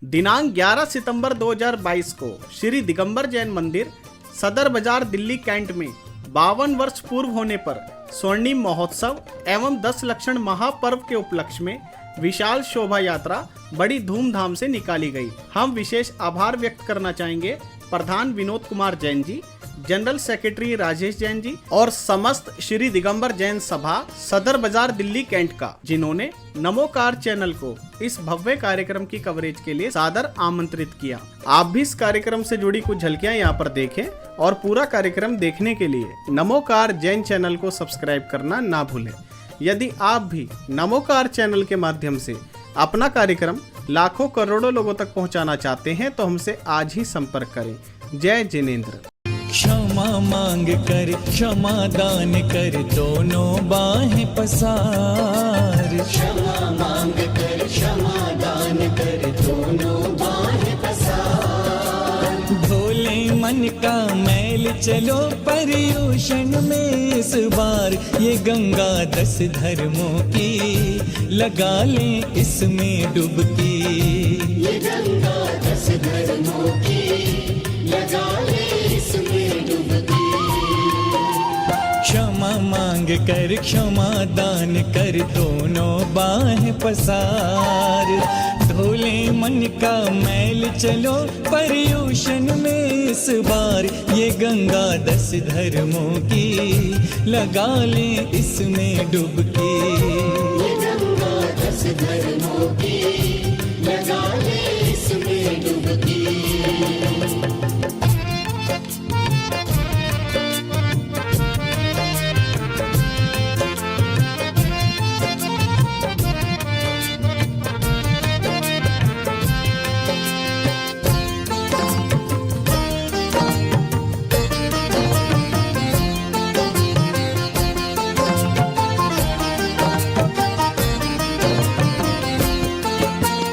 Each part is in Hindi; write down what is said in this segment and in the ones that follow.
दिनांक 11 सितंबर 2022 को श्री दिगंबर जैन मंदिर सदर बाजार दिल्ली कैंट में 52 वर्ष पूर्व होने पर स्वर्णिम महोत्सव एवं 10 लक्षण महापर्व के उपलक्ष्य में विशाल शोभा यात्रा बड़ी धूमधाम से निकाली गई। हम विशेष आभार व्यक्त करना चाहेंगे प्रधान विनोद कुमार जैन जी, जनरल सेक्रेटरी राजेश जैन जी और समस्त श्री दिगंबर जैन सभा सदर बाजार दिल्ली कैंट का, जिन्होंने नमोकार चैनल को इस भव्य कार्यक्रम की कवरेज के लिए सादर आमंत्रित किया। आप भी इस कार्यक्रम से जुड़ी कुछ झलकियां यहाँ पर देखें और पूरा कार्यक्रम देखने के लिए नमोकार जैन चैनल को सब्सक्राइब करना ना भूलें। यदि आप भी नमोकार चैनल के माध्यम से अपना कार्यक्रम लाखों करोड़ों लोगों तक पहुंचाना चाहते हैं तो हमसे आज ही संपर्क करें। जय जिनेंद्र। क्षमा मांग कर क्षमा दान कर दोनों बाहें पसार। क्षमा मांग कर क्षमा दान कर दोनों बाहें पसार। धोले मन का मैल चलो पर्युषण में इस बार, ये गंगा 10 धर्मों की लगा लें इसमें डुबकी। ये गंगा 10 धर्मों की लगा लें इसमें डुबकी। क्षमा मांग कर क्षमा दान कर दोनों बाहें पसार। धोले मन का मैल चलो पर्युषण में इस बार, ये गंगा 10 धर्मों की लगा लें इसमें डुबकी। ये गंगा 10 धर्मों की लगा लें इसमें डुबकी।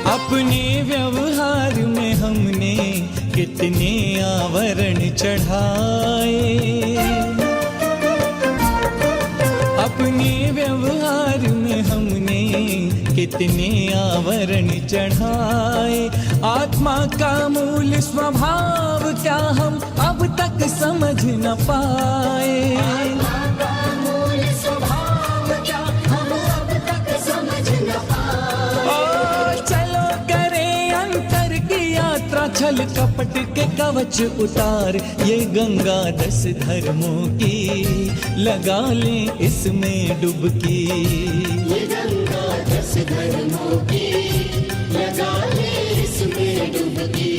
अपने व्यवहार में हमने कितने आवरण चढ़ाए। अपने व्यवहार में हमने कितने आवरण चढ़ाए। आत्मा का मूल स्वभाव क्या हम अब तक समझ न पाए। आत्मा का मूल स्वभाव क्या हम अब तक समझ न पाए। चलो करें अंतर की यात्रा, छल कपट के कवच उतार। ये गंगा 10 धर्मों की लगा लें इसमें डुबकी। ये गंगा 10 धर्मों की लगा लें इसमें डुबकी।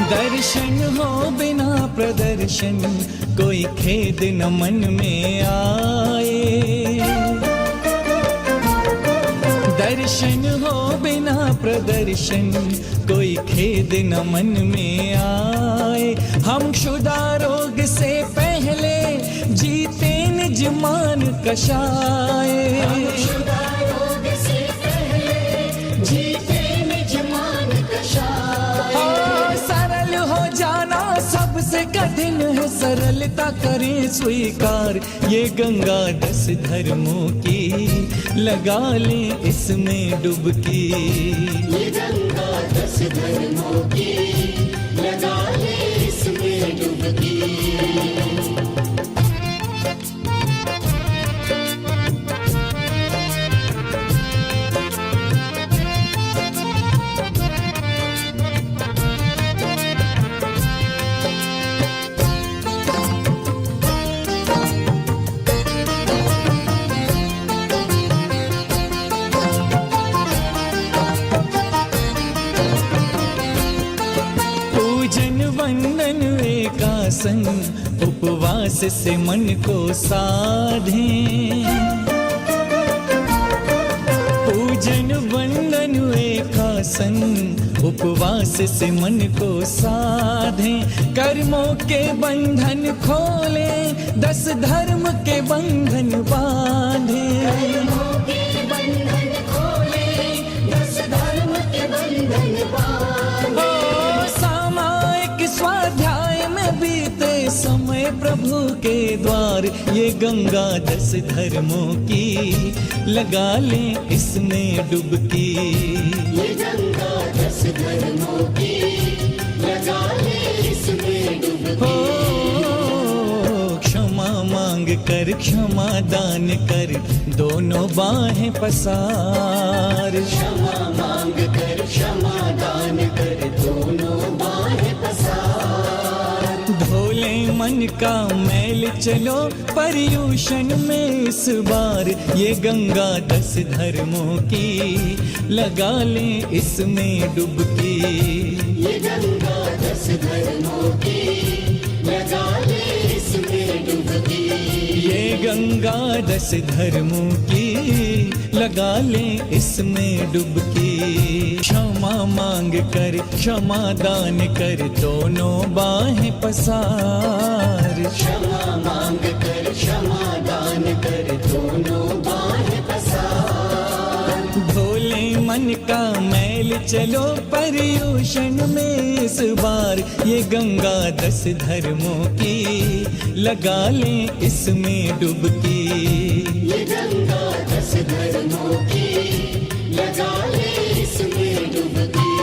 दर्शन हो बिना प्रदर्शन कोई खेद न मन में आए। दर्शन हो बिना प्रदर्शन कोई खेद न मन में आए। हम शुदा रोग से पहले जीते निज मान कषाए। शुदा रोग से पहले जीते निज मान कषाय। सरल हो जाना सबसे कठिन है, सरलता करें स्वीकार। ये गंगा 10 धर्मों की लगा लें इसमें डुबकी। ये गंगा 10 धर्मों की लगा लें इसमें डुबकी। वंदन एकासन उपवास से मन को साधें। पूजन वंदन एकासन उपवास से मन को साधें, कर्मों के बंधन खोले, 10 धर्म के बंधन बांधें। कर्मों के बंधन खोले, 10 धर्म के बंधन बांधे। ओ सामायिक स्वाध्याय में बीते समय प्रभु के द्वार, ये गंगा 10 धर्मों की, लगा लें इसमें डुबकी। ये गंगा 10 धर्मों की, लगा ले इसमें डुबकी। हो क्षमा मांग कर, क्षमा दान कर, दोनों बाहें पसार। क्षमा मांग कर, क्षमा दान कर, दोनों बाहें पसार। धोले मन का मैल चलो पर्यूषण में इस बार, ये गंगा 10 धर्मों की, लगा लें इसमें डुबकी। ये गंगा 10 धर्मों की, लगा ले इसमें डुबकी। ये गंगा 10 धर्मों की, लगा लें इसमें डुबकी। क्षमा मांग कर, क्षमा दान कर, दोनों बाहें पसार। क्षमा मांग कर, क्षमा दान कर, दोनों बाहें पसार। धोले मन का मैल चलो पर्यूषण में इस बार, ये गंगा 10 धर्मों की, लगा लें इसमें डुबकी। ये गंगा 10 धर्मों की, लगा ले इसमें डुबकी।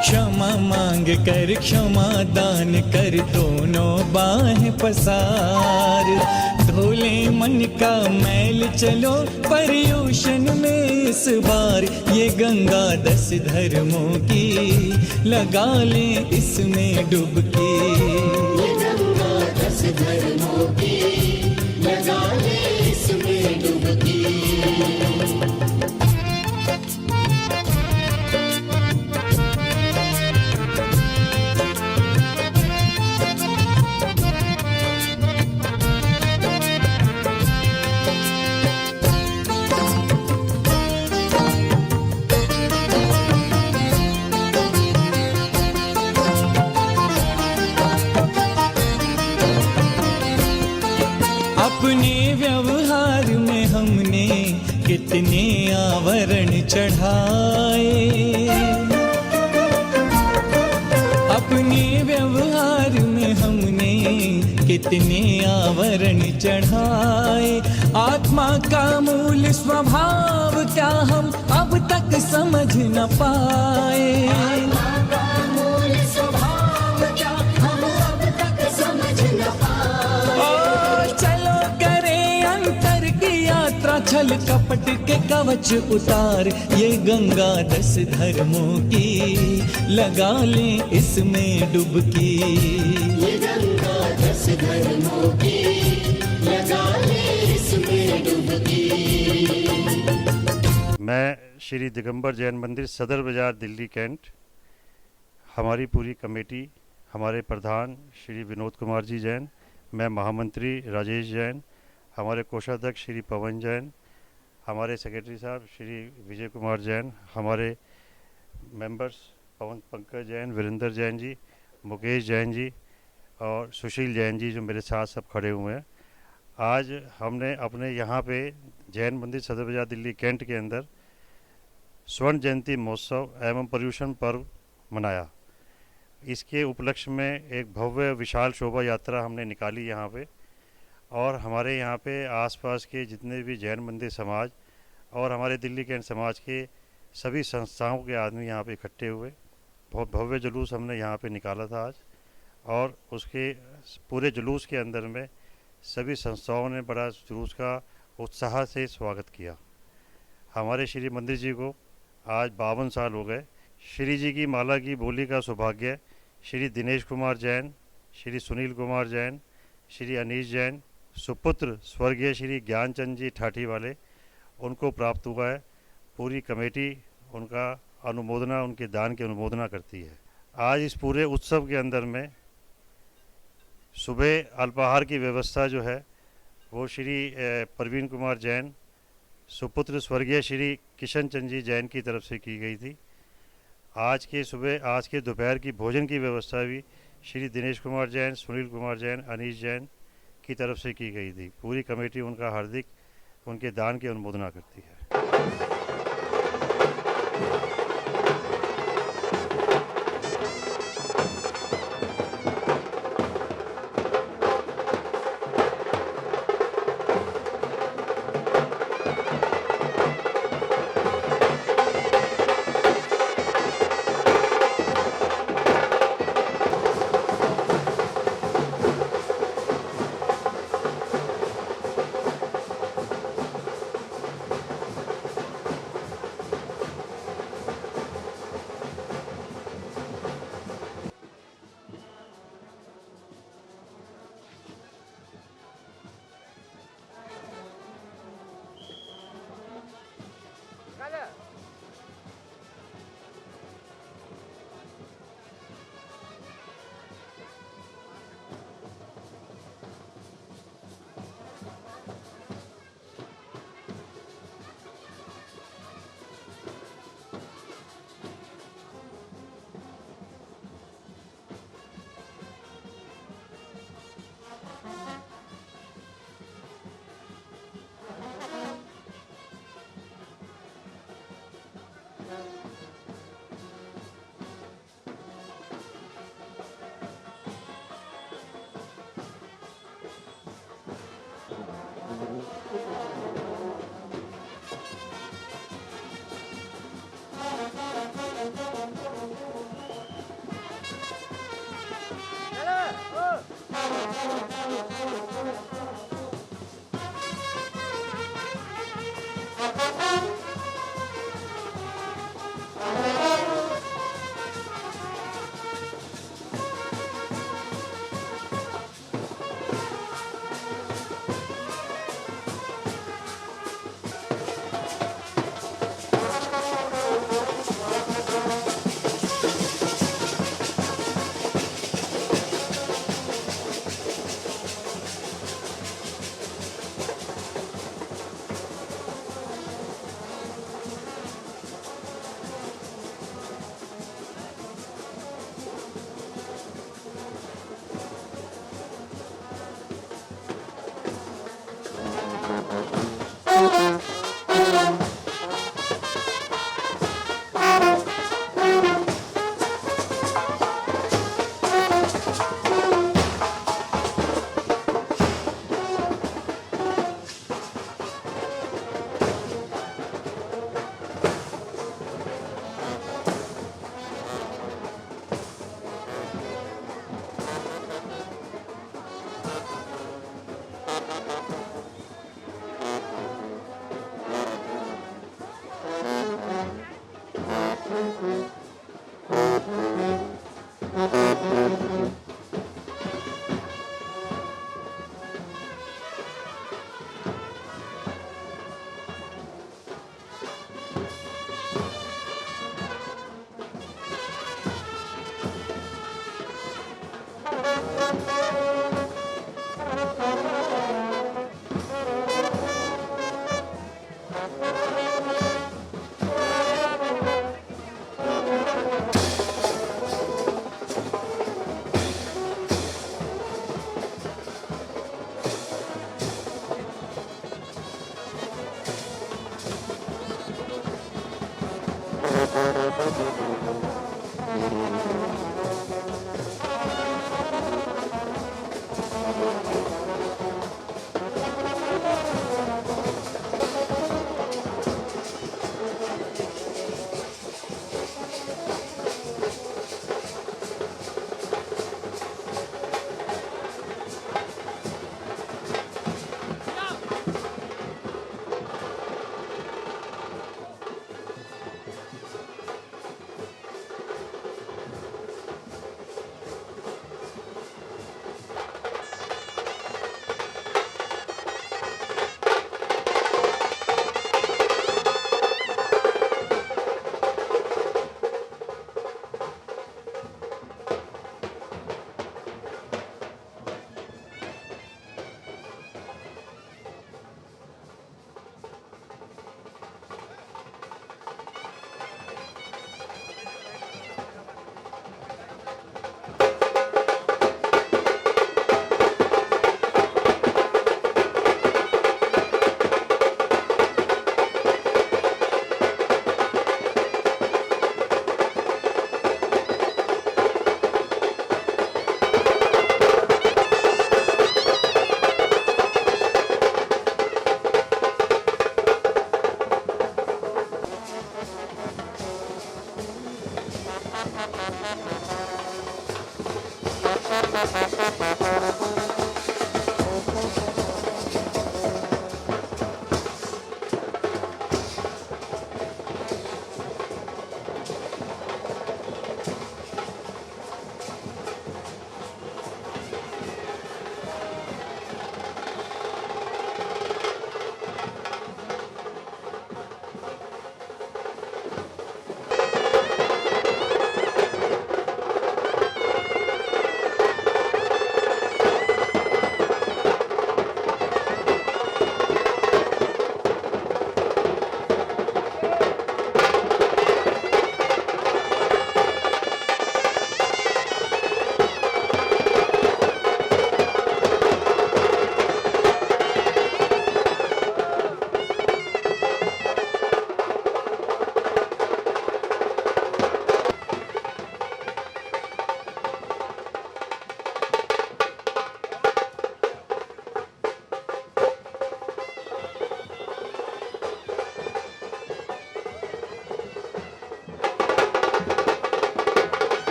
क्षमा मांग कर, क्षमा दान कर, दोनों बाहें पसार। धोले मन का मैल चलो पर्यूषण में इस बार, ये गंगा 10 धर्मों की, लगा लें इसमें डुबकी। ये गंगा 10 धर्मों की, लगा ले इसमें डुबकी। अपने व्यवहार में हमने कितने आवरण चढ़ाए, अपने व्यवहार में हमने कितने आवरण चढ़ाए। आत्मा का मूल स्वभाव क्या हम अब तक समझ न पाए। आत्मा का मूल स्वभाव क्या हम अब तक समझ न पाए। ओ चलो करें अंतर की यात्रा, छल कपट के कवच उतार, ये गंगा 10 धर्मों की, लगा लें इसमें डुबकी। ये गंगा 10 धर्मों की, लगा ले इसमें डुबकी। मैं श्री दिगंबर जैन मंदिर सदर बाज़ार दिल्ली कैंट, हमारी पूरी कमेटी, हमारे प्रधान श्री विनोद कुमार जी जैन, मैं महामंत्री राजेश जैन, हमारे कोषाध्यक्ष श्री पवन जैन, हमारे सेक्रेटरी साहब श्री विजय कुमार जैन, हमारे मेंबर्स पवन पंकज जैन, वीरेंद्र जैन जी, मुकेश जैन जी और सुशील जैन जी जो मेरे साथ सब खड़े हुए हैं। आज हमने अपने यहाँ पे जैन मंदिर सदर बाज़ार दिल्ली कैंट के अंदर स्वर्ण जयंती महोत्सव एवं पर्यूषण पर्व मनाया। इसके उपलक्ष्य में एक भव्य विशाल शोभा यात्रा हमने निकाली यहाँ पे, और हमारे यहाँ पे आसपास के जितने भी जैन मंदिर समाज और हमारे दिल्ली कैंट समाज के सभी संस्थाओं के आदमी यहाँ पे इकट्ठे हुए। बहुत भव्य जुलूस हमने यहाँ पे निकाला था आज, और उसके पूरे जुलूस के अंदर में सभी संस्थाओं ने बड़ा जुलूस का उत्साह से स्वागत किया। हमारे श्री मंदिर जी को आज 52 साल हो गए। श्री जी की माला की बोली का सौभाग्य श्री दिनेश कुमार जैन, श्री सुनील कुमार जैन, श्री अनीश जैन, सुपुत्र स्वर्गीय श्री ज्ञानचंद जी ठाठी वाले, उनको प्राप्त हुआ है। पूरी कमेटी उनका अनुमोदना, उनके दान की अनुमोदना करती है। आज इस पूरे उत्सव के अंदर में सुबह अल्पाहार की व्यवस्था जो है वो श्री प्रवीण कुमार जैन, सुपुत्र स्वर्गीय श्री किशन चंद जी जैन की तरफ से की गई थी। आज के दोपहर की भोजन की व्यवस्था भी श्री दिनेश कुमार जैन, सुनील कुमार जैन, अनीश जैन की तरफ से की गई थी। पूरी कमेटी उनका हार्दिक उनके दान की अनुमोदना करती है।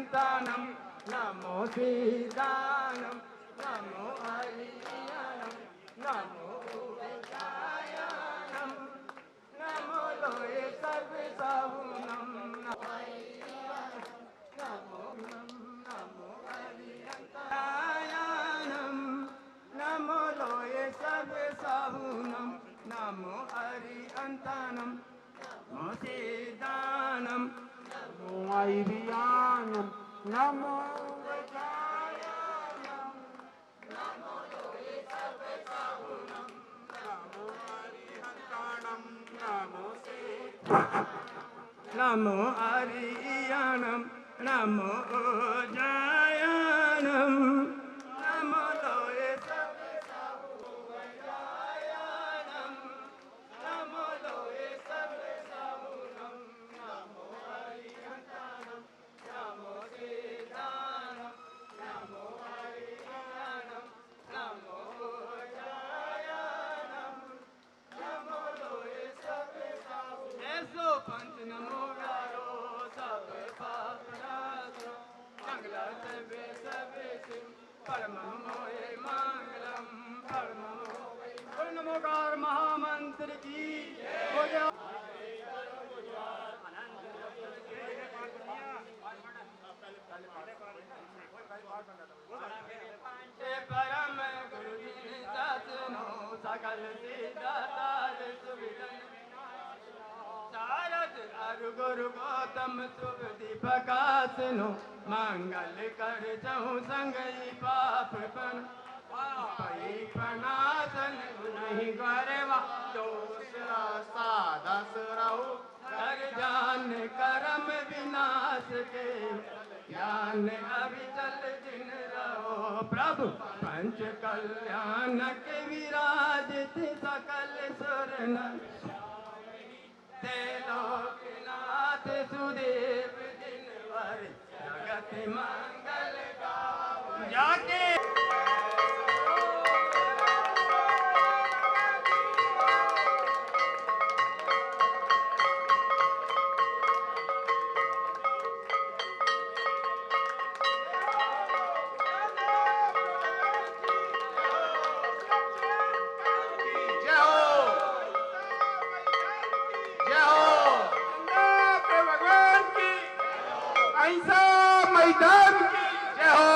हरिहंतानं नमो सीतानं नमो हरियानं नमो उदयानं नमो लोये सर्व साहुनं नमो नमो हरिहंतानं नमो लोये सर्व साहुनं नमो हरिहंतानं नमो सीतानं नमो हरियानं नमो उदयानं नमो लोये सर्व साहुनं नमो हरिहंतानं नमो नमो हरियानं नमो उदयानं नमो लोये सर्व साहुनं नमो लोये सर्व साहुनं नमो हरिहंतानं नमो सीतानं नमो हरियानं नमो उदयानं नमो लोये सर्व साहुनं ऐसो पंच नमो यारो सब पापनाशो मंगला सर्वे सर्वे शिव परम मोहे मंगलम परम मोहे नमोकार महामंत्र की बोलो परम गुरु जी सतनो सकल सिद्धार्थ सुविधन सारद अरु गुरु गौतम शुभ दीपकासनो मंगल कर जाऊं संगई पाप बन पाई प्रणासन नहीं गरवा दोष सादस रहो कर जान करम विनाश के ज्ञान अविचल दिन रहो प्रभु पंच कल्याण के विराजित सकल सुर लोकनाथ सुदेव दिनवर जगत मंगल गाओ जाके ऐसा मैदान की जय हो।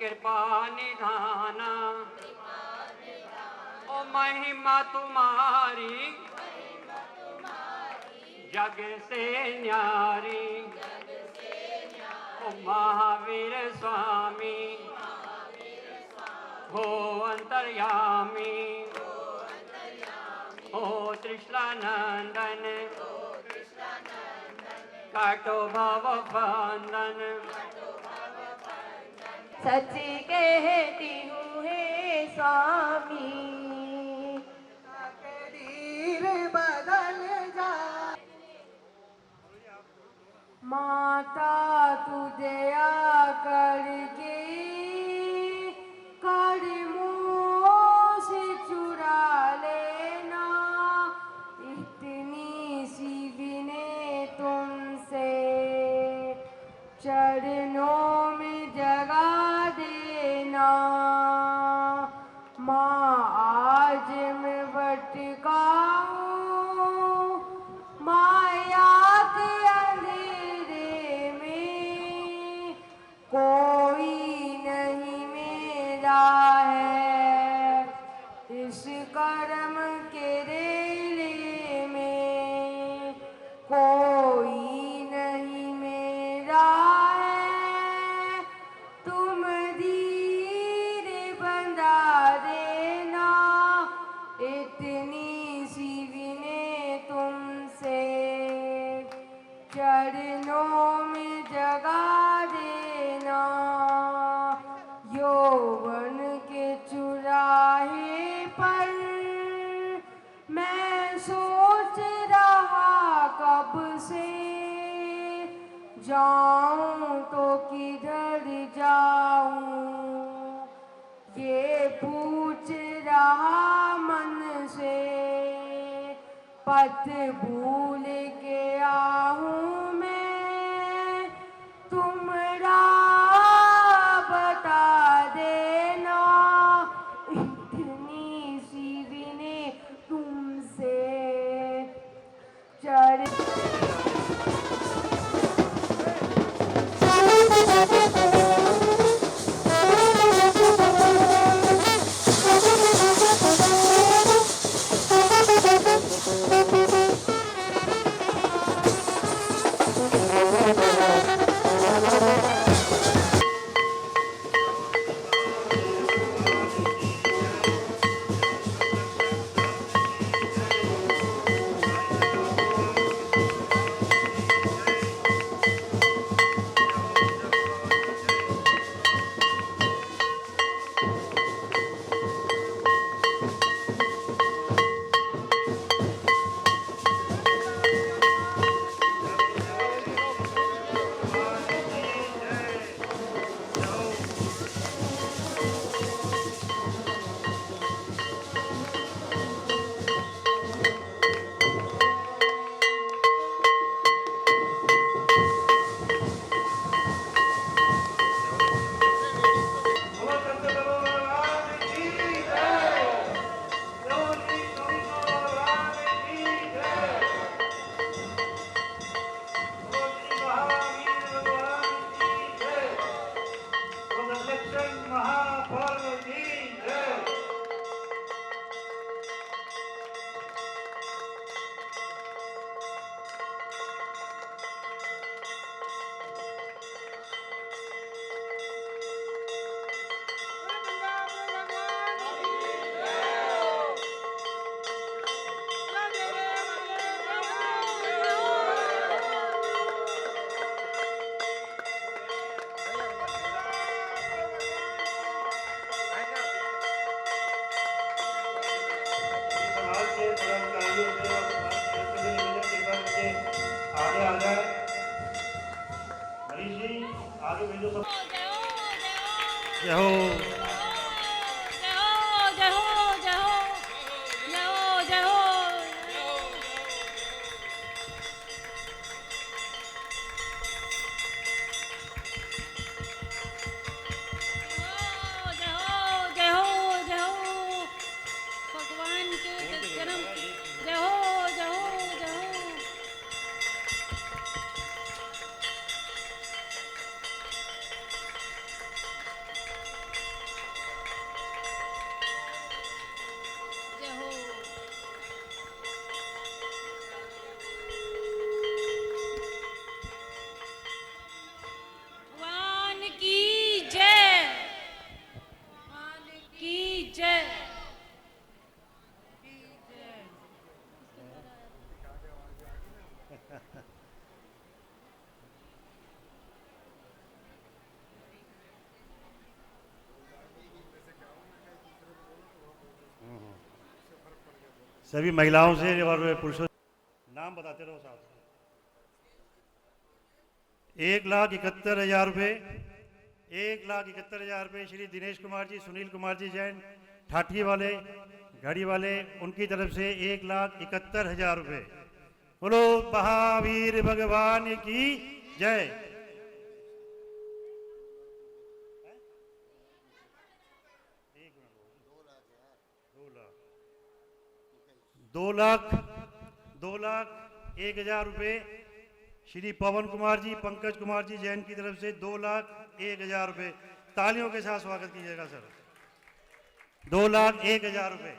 कृपा निधाना ओ महिमा तुम्हारी जग से न्यारी ओ महावीर स्वामी हो अंतर्यामी हो तृष्णानंदन काटो भव बंधन सच कहती हूँ हे स्वामी तकदीर बदल जा माता तुझे करके कदमों से चुरा लेना इतनी सी विनय तुमसे चरणों में जगा देना माँ आज मैं भटका हूँ माया के अंधेरे में कोई नहीं मेरा है इस कर्म के रेले में कोई नहीं मेरा है तुम धीरे बंधा देना इतनी सी विनय तुमसे चरणों में जगा देना यौवन के चुराहे पर मैं सोच रहा कब से जाऊं तो किधर जाऊं ये पूछ रहा मन से, पथ भूल के आहूं मैं, तुम राह बता देना, इतनी सी विनय तुमसे चढ़। आगे आ जाए मनीष जी, आगे भेजो सब। जय हो। भगवान के जन्म जय हो जय हो जय हो। जय हो। भगवान की जय, भगवान की जय। सभी महिलाओं से और पुरुषों नाम बताते रहो साहब। 1,71,000 रुपये, 1,71,000 रुपये श्री दिनेश कुमार जी, सुनील कुमार जी जैन ठाठी वाले घड़ी वाले, उनकी तरफ से 1,71,000 रुपये। बोलो महावीर भगवान की जय। दो लाख 1,000 रुपये श्री पवन कुमार जी, पंकज कुमार जी जैन की तरफ से 2,01,000 रुपये। तालियों के साथ स्वागत कीजिएगा सर। 2,01,000 रुपये।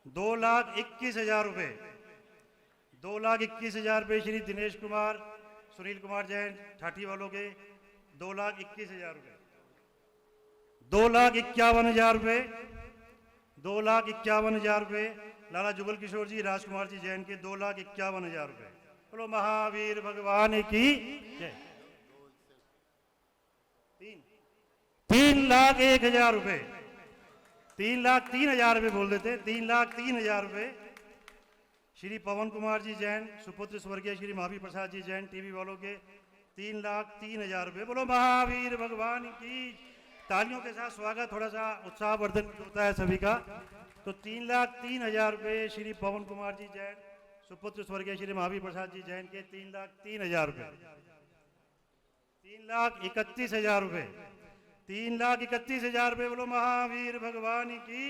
2,21,000 रुपये। 2,21,000 रुपये श्री दिनेश कुमार, सुनील कुमार जैन ठाठी वालों के 2,21,000 रुपये। 2,51,000 रुपये। 2,51,000 रुपये लाला जुगल किशोर जी, राजकुमार जी जैन के 2,51,000 रुपये। बोलो महावीर भगवान की जय। 3,01,000 रुपये। 3,03,000 रुपये बोल देते। 3,03,000 रुपये श्री पवन कुमार जी जैन सुपुत्र स्वर्गीय श्री महावीर प्रसाद जी जैन टीवी वालों के 3,03,000 रुपये। बोलो महावीर भगवान की। तालियों के साथ स्वागत, थोड़ा सा उत्साहवर्धन होता है सभी का। तो 3,03,000 रुपये श्री पवन कुमार जी जैन सुपुत्र स्वर्गीय श्री महावीर प्रसाद जी जैन के 3,03,000 रुपये। 3,31,000 रुपये। 3,31,000 रुपये। बोलो महावीर भगवान की।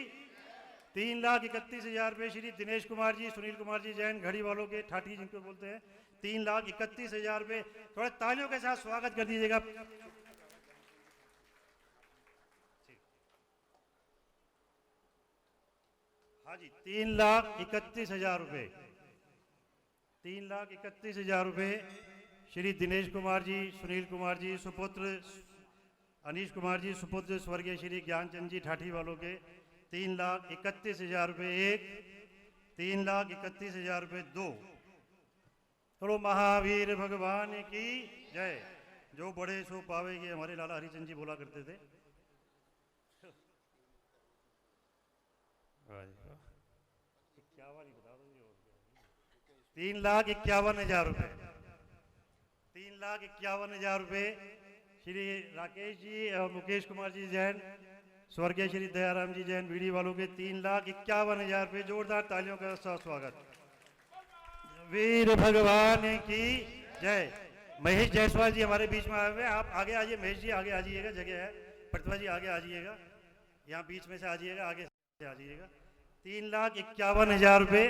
3,31,000 रुपये श्री दिनेश कुमार जी सुनील कुमार जी जैन घड़ी वालों के ठाठी जिनको बोलते हैं। 3,31,000 रुपये। थोड़ा तालियों के साथ स्वागत कर दीजिएगा। हाँ जी, 3,31,000 रुपये। 3,31,000 रुपये श्री दिनेश कुमार जी सुनील कुमार जी सुपुत्र अनीश कुमार जी सुपुत्र स्वर्गीय श्री ज्ञानचंद जी ठाठी वालों के 3,31,000 रुपये एक। 3,31,000 रुपये दो। बोलो महावीर भगवान की जय। जो बड़े सो पावेंगे, हमारे लाला हरिचंद जी बोला करते थे। 3,51,000 रुपये। 3,51,000 रुपये श्री राकेश जी और मुकेश कुमार जी जैन स्वर्गीय श्री दयाराम जी जैन बीड़ी वालों के 3,51,000 रुपये। जोरदार तालियों का साथ स्वागत। वीर भगवान की जय। महेश जायसवाल जी हमारे बीच में आए हुए हैं। आप आगे आ जाइए, महेश जी आगे आ जाइएगा, जगह है। प्रतिभा जी आगे आ जाइएगा, यहाँ बीच में से आ जाइएगा, आगे से आ जाइएगा। 3,51,000 रुपये।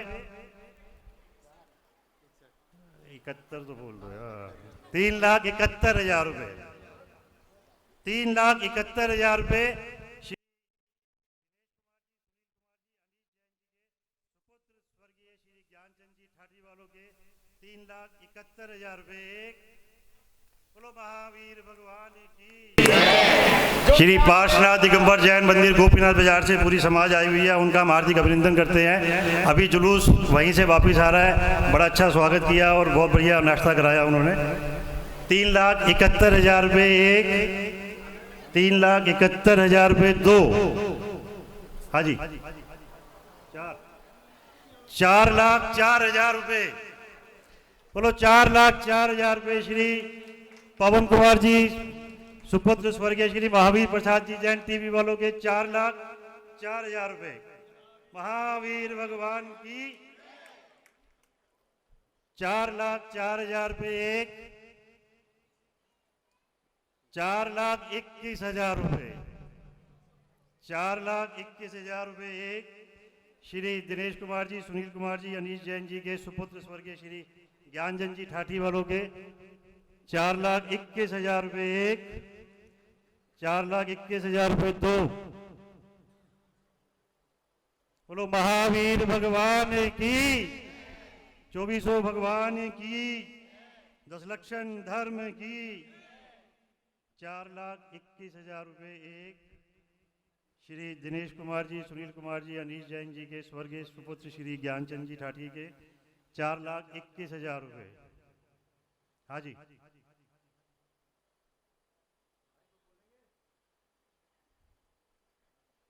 71 तो बोल दो यार। 3,71,000 रुपये। 3,71,000 रुपये स्वर्गीय श्री ज्ञानचंद जी ठाठी वालों के 3,71,000 रुपये। बोलो महावीर भगवान की। श्री पार्श्वनाथ दिगंबर जैन मंदिर गोपीनाथ बाजार से पूरी समाज आई हुई है, उनका हम हार्दिक अभिनंदन करते हैं। अभी जुलूस वहीं से वापिस आ रहा है। बड़ा अच्छा स्वागत किया और बहुत बढ़िया नाश्ता कराया उन्होंने। 3,71,000 रुपये एक। 3,71,000 रुपये दो। हाँ जी, 4,04,000 रुपये। बोलो 4,04,000 रुपये श्री पवन कुमार जी सुपुत्र स्वर्गीय श्री महावीर प्रसाद जी जैन टीवी वालों के 4,04,000 रुपये। महावीर भगवान की। 4,04,000 रुपये एक। 4,21,000 रुपये। 4,21,000 रुपये एक श्री दिनेश कुमार जी सुनील कुमार जी अनीश जैन जी के सुपुत्र स्वर्गीय श्री ज्ञानचंद जी ठाठी वालों के 4,21,000 रुपये एक। 4,21,000 रुपये दो। बोलो महावीर भगवान की। 2400 भगवान की। 10 लक्षण धर्म की। 4,21,000 रुपये एक श्री दिनेश कुमार जी सुनील कुमार जी अनीश जैन जी के स्वर्गीय सुपुत्र श्री ज्ञानचंद जी ठाठी के 4,21,000 रुपये। हाँ जी,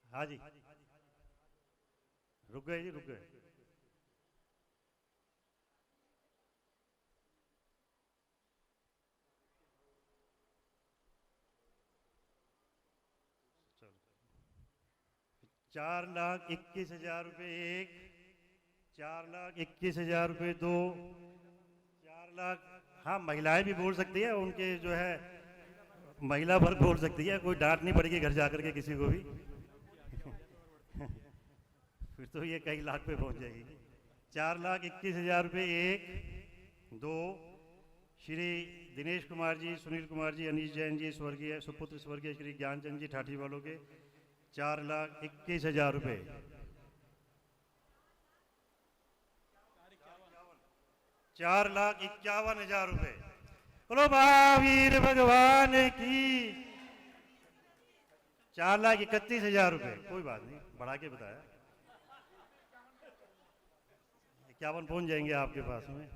हाँ जी, रुक गए जी, रुक गए। चलो, 4,21,000 रुपये एक। 4,21,000 रुपये दो। 4 लाख। हाँ, महिलाएं भी बोल सकती है, उनके जो है महिला वर्ग बोल सकती है, कोई डांट नहीं पड़ेगी घर जाकर के किसी को भी। फिर तो ये कई लाख पे पहुंच जाएगी। 4,21,000 रुपये एक। दो श्री दिनेश कुमार जी सुनील कुमार जी अनीश जैन जी स्वर्गीय सुपुत्र स्वर्गीय श्री ज्ञानचंद जी ठाठी वालों के 4,21,000 रुपये। 4,51,000 रुपये। बोलो महावीर भगवान की। 4,31,000 रुपये। कोई बात नहीं, बढ़ा के बताया। 51 पहुंच जाएंगे आपके पास में।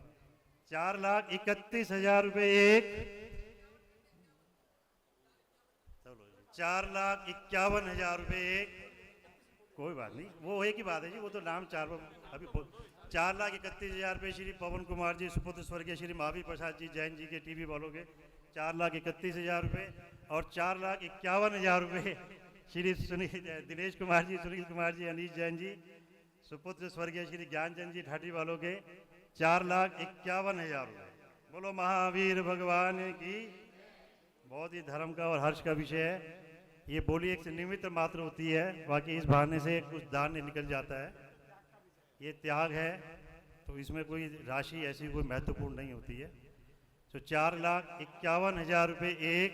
4,31,000 रुपये एक। चलो, 4,51,000 रुपये एक। कोई बात नहीं, वो एक ही बात है जी, वो तो नाम 4 अभी 4,31,000 रुपये श्री पवन कुमार जी सुपुत्र स्वर्गीय श्री महावीर प्रसाद जी जैन जी के टीवी वालों के 4,31,000 रुपये और 4,51,000 रुपये श्री दिनेश कुमार जी, सुनील कुमार जी, अनीश जैन जी सुपुत्र स्वर्गीय श्री ज्ञानचंद जी ठाठी वालों के 4,51,000 रुपये। बोलो महावीर भगवान की। बहुत ही धर्म का और हर्ष का विषय है। ये बोली एक निमित्त मात्र होती है, बाकी इस बहाने से कुछ दान निकल जाता है। ये त्याग है, तो इसमें कोई राशि ऐसी कोई महत्वपूर्ण नहीं होती है। तो 4,51,000 रुपये एक,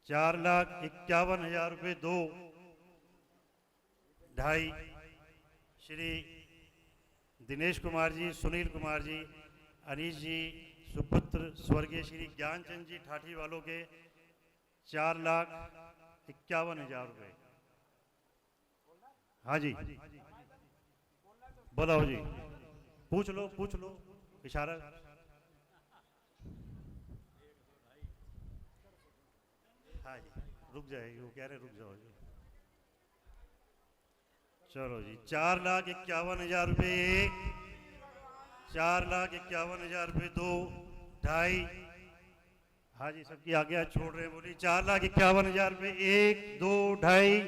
4,51,000 रुपये दो, ढाई श्री दिनेश कुमार जी, सुनील कुमार जी, अनीश जी सुपुत्र स्वर्गीय श्री ज्ञानचंद जी ठाठी वालों के 4,51,000 रुपये। हाँ जी, बोलाओ जी, पूछ लो, इशारा। हाँ जी, रुक जाएगी, वो कह रहे रुक जाओ जी। चलो जी, 4,51,000 रुपये एक, 4,51,000 रुपये दो, ढाई। हाँ जी, सबकी आगे छोड़ रहे हैं, बोली 4,51,000 रुपये एक, दो, ढाई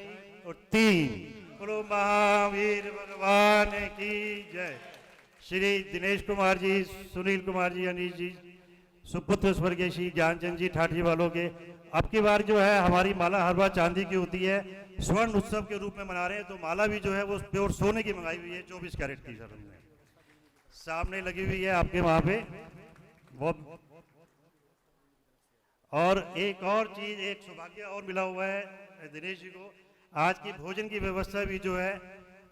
और तीन। बोलो महावीर भगवान की जय। श्री दिनेश कुमार जी, सुनील कुमार जी, अनीश जी सुपुत्र स्वर्गीय श्री ज्ञानचंद जी ठाठी वालों के अब की बार जो है हमारी माला हर बार चांदी की होती है, स्वर्ण उत्सव के रूप में मना रहे हैं, तो माला भी जो है वो प्योर सोने की मंगाई हुई है, 24 कैरेट की सर हमने सामने लगी हुई है आपके वहां पे। बहुत और एक और चीज, एक सौभाग्य और मिला हुआ है दिनेश जी को। आज की भोजन की व्यवस्था भी जो है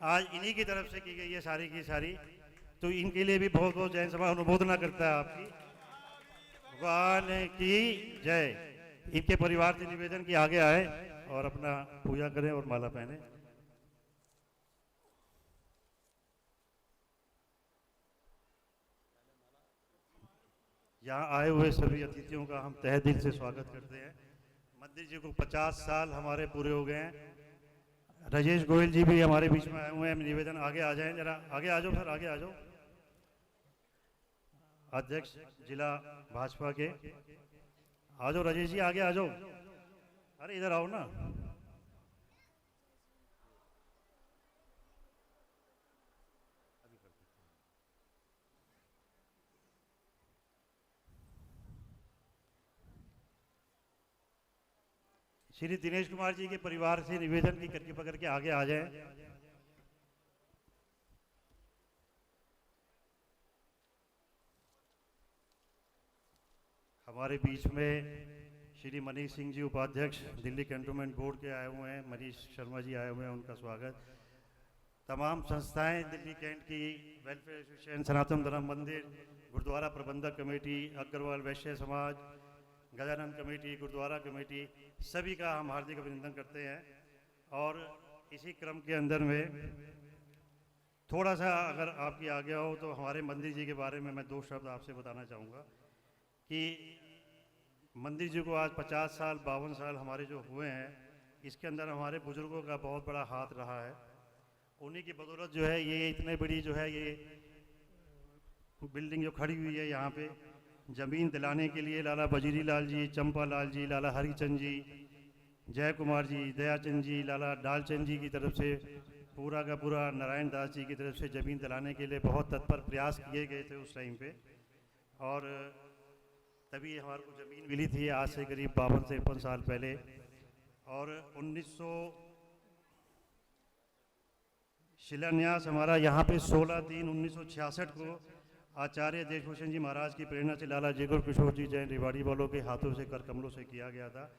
आज इन्हीं की तरफ से की गई है सारी की सारी, तो इनके लिए भी बहुत बहुत जैन समाज अनुमोदना करता है आपकी। भगवान की जय। इनके परिवार से निवेदन की आगे आए और अपना पूजा करें और माला पहने। यहाँ आए हुए सभी अतिथियों का हम तहे दिल से स्वागत करते हैं। मंदिर जी को 50 साल हमारे पूरे हो गए हैं। राजेश गोयल जी भी हमारे बीच में आए हुए हैं। निवेदन आगे आ जाएं, जरा आगे आ जाओ सर, आगे आ जाओ। अध्यक्ष जिला भाजपा के आ जाओ, राजेश जी आगे आ जाओ। अरे इधर आओ ना। श्री दिनेश कुमार जी के परिवार से निवेदन की करके पकड़ के आगे आ जाएं। हमारे बीच में श्री मनीष सिंह जी उपाध्यक्ष दिल्ली कैंटोनमेंट बोर्ड के आए हुए हैं। मनीष शर्मा जी आए हुए हैं, उनका स्वागत। तमाम संस्थाएं, दिल्ली कैंट की वेलफेयर एसोसिएशन, सनातन धर्म मंदिर, गुरुद्वारा प्रबंधक कमेटी, अग्रवाल वैश्य समाज, गजानन कमेटी, गुरुद्वारा कमेटी, सभी का हम हार्दिक अभिनंदन करते हैं। और इसी क्रम के अंदर में थोड़ा सा अगर आपकी आज्ञा हो तो हमारे मंदिर जी के बारे में मैं 2 शब्द आपसे बताना चाहूँगा कि मंदिर जी को आज 50 साल 52 साल हमारे जो हुए हैं, इसके अंदर हमारे बुजुर्गों का बहुत बड़ा हाथ रहा है। उन्हीं की बदौलत जो है ये इतने बड़ी जो है ये बिल्डिंग जो खड़ी हुई है यहाँ पे, ज़मीन दिलाने के लिए लाला बजीरी लाल जी, चंपा लाल जी, लाला हरिचंद जी, जय कुमार जी, दयाचंद जी, लाला डालचंद जी की तरफ से पूरा का पूरा नारायण दास जी की तरफ से ज़मीन दिलाने के लिए बहुत तत्पर प्रयास किए गए थे उस टाइम पे, और तभी हमारे को ज़मीन मिली थी आज से करीब 52 से 53 साल पहले। और 1900 शिलान्यास हमारा यहाँ पे 16/3/1966 को आचार्य देशभूषण जी महाराज की प्रेरणा से लाला जयगुर किशोर जी जैन रेवाड़ी वालों के हाथों से कर कमलों से किया गया था।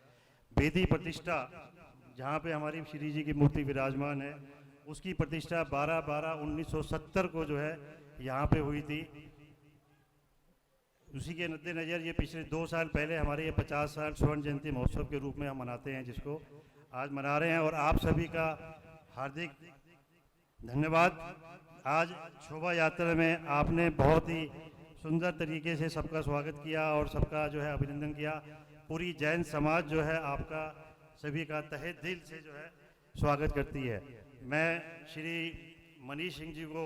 वेदी प्रतिष्ठा जहाँ पे हमारी श्री जी की मूर्ति विराजमान है, उसकी प्रतिष्ठा 12/12/1970 को जो है यहाँ पे हुई थी। उसी के मद्देनजर ये पिछले 2 साल पहले हमारे ये 50 साल स्वर्ण जयंती महोत्सव के रूप में हम मनाते हैं, जिसको आज मना रहे हैं। और आप सभी का हार्दिक धन्यवाद। आज शोभा यात्रा में आपने बहुत ही सुंदर तरीके से सबका स्वागत किया और सबका जो है अभिनंदन किया। पूरी जैन समाज जो है आपका सभी का तहे दिल से जो है स्वागत करती है। मैं श्री मनीष सिंह जी को